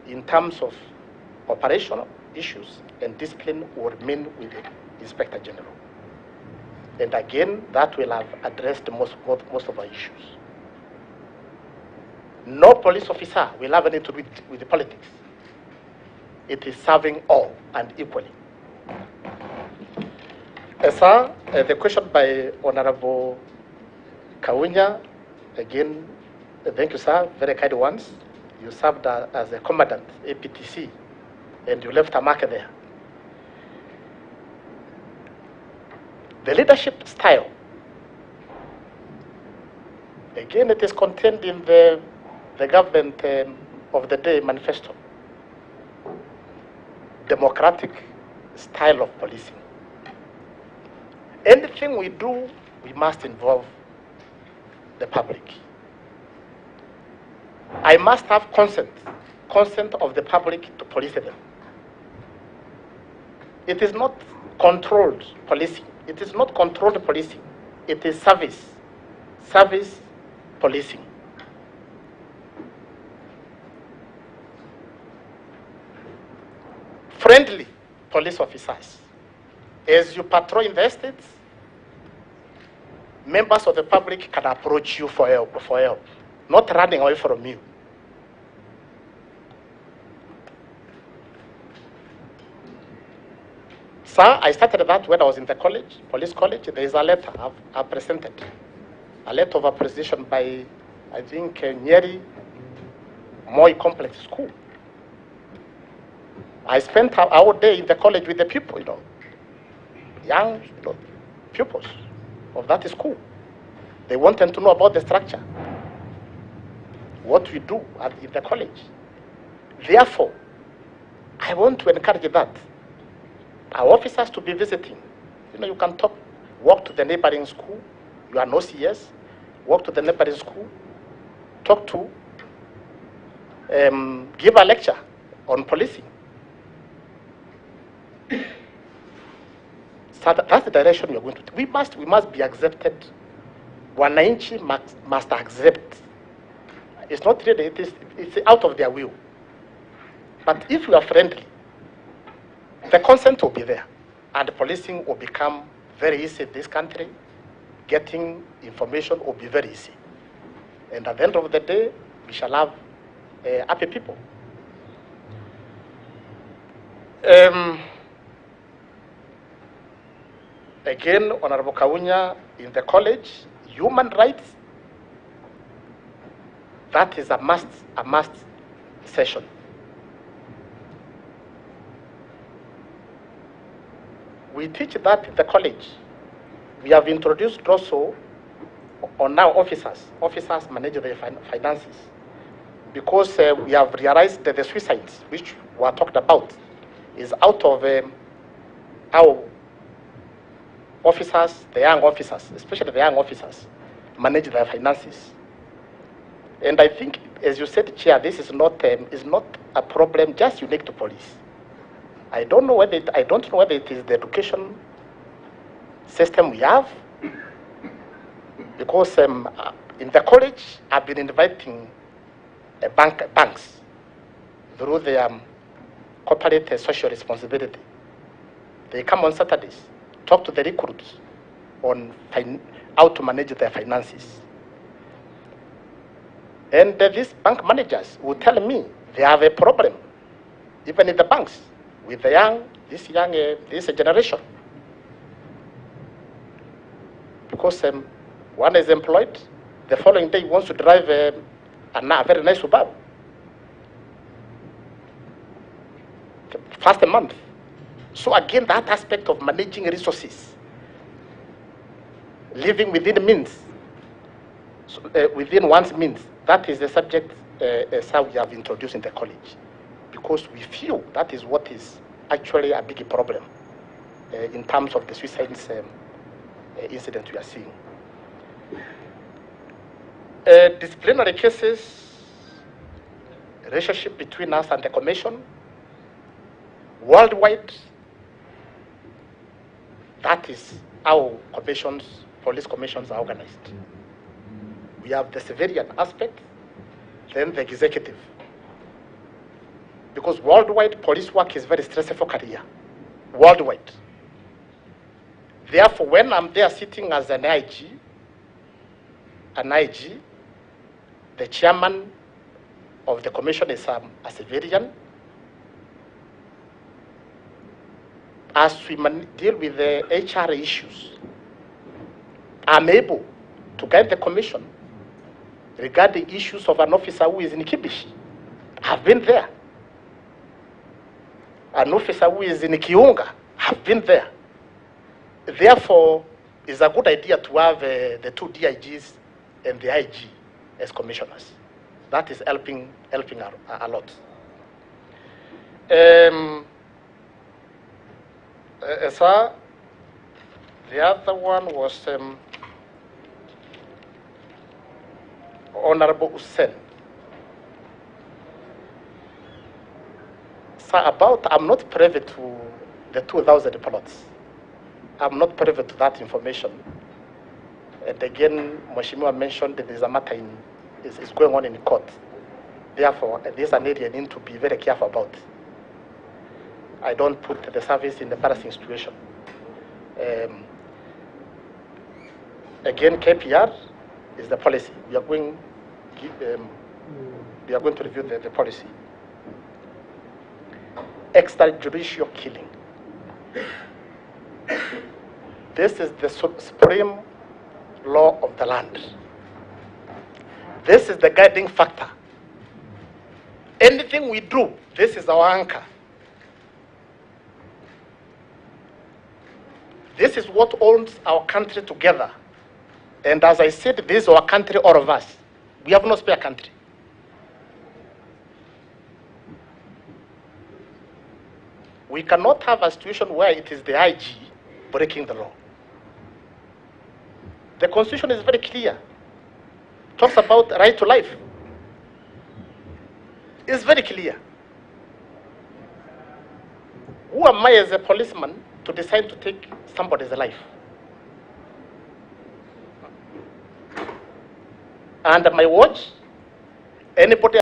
in terms of operational issues and discipline will remain with the Inspector General. And again, that will have addressed most of our issues. No police officer will have anything to do with the politics. It is serving all and equally. Sir, the question by Honorable Kaunya, again, thank you, sir, very kind ones. You served as a commandant, APTC, and you left a mark there. The leadership style, again, it is contained in the government of the day manifesto. Democratic style of policing. Anything we do, we must involve the public. I must have consent of the public to police them. It is not controlled policing. It is not controlled policing. It is service policing. Friendly police officers. As you patrol in the estates, members of the public can approach you for help, not running away from you. Sir, I started that when I was in the college, police college. There is a letter I've presented, a letter of appreciation by, I think, Nyeri Moi Complex School. I spent our day in the college with the people, young pupils of that school. They wanted to know about the structure, what we do in the college. Therefore, I want to encourage that. Our officers to be visiting. You can walk to the neighboring school. You are an OCS, walk to the neighboring school, talk to, give a lecture on policing. So that's the direction we are going to. We must be accepted. Wananchi must accept. It's not really, it's out of their will. But if we are friendly, the consent will be there. And the policing will become very easy in this country. Getting information will be very easy. And at the end of the day, we shall have happy people. Again, Honorable Kawunya, in the college, human rights, that is a must session. We teach that in the college. We have introduced also on our officers. Officers manage their finances. Because we have realized that the suicides, which were talked about, is out of our officers, the young officers, especially the young officers, manage their finances. And I think, as you said, Chair, this is not a problem just unique to police. I don't know whether it is the education system we have, because in the college I've been inviting banks through the corporate social responsibility. They come on Saturdays, talk to the recruits on how to manage their finances. And these bank managers will tell me they have a problem, even in the banks, with the this generation. Because one is employed, the following day he wants to drive a very nice Subaru. First a month. So again, that aspect of managing resources, living within means, within one's means, that is the subject as how we have introduced in the college, because we feel that is what is actually a big problem in terms of the suicides incident we are seeing. Disciplinary cases, relationship between us and the commission, worldwide, that is how commissions, police commissions are organized. We have the civilian aspect, then the executive. Because worldwide, police work is very stressful career, worldwide. Therefore, when I'm there sitting as an IG, the chairman of the commission is a civilian. As we deal with the HR issues, I'm able to guide the commission regarding issues of an officer who is in Kibishi. I've been there. An officer who is in Kiunga, I've been there. Therefore, it's a good idea to have the two DIGs and the IG as commissioners. That is helping a lot. Sir, the other one was Honorable Hussein. Sir, I'm not privy to the 2,000 plots. I'm not privy to that information. And again, Mheshimiwa mentioned that there's a matter is going on in court. Therefore, there's an area I need to be very careful about. I don't put the service in the embarrassing situation. Again, KPR is the policy. We are going to review the policy. Extrajudicial killing. This is the supreme law of the land. This is the guiding factor. Anything we do, this is our anchor. This is what holds our country together. And as I said, this is our country, all of us. We have no spare country. We cannot have a situation where it is the IG breaking the law. The Constitution is very clear. It talks about right to life. It's very clear. Who am I as a policeman to decide to take somebody's life. And my watch, anybody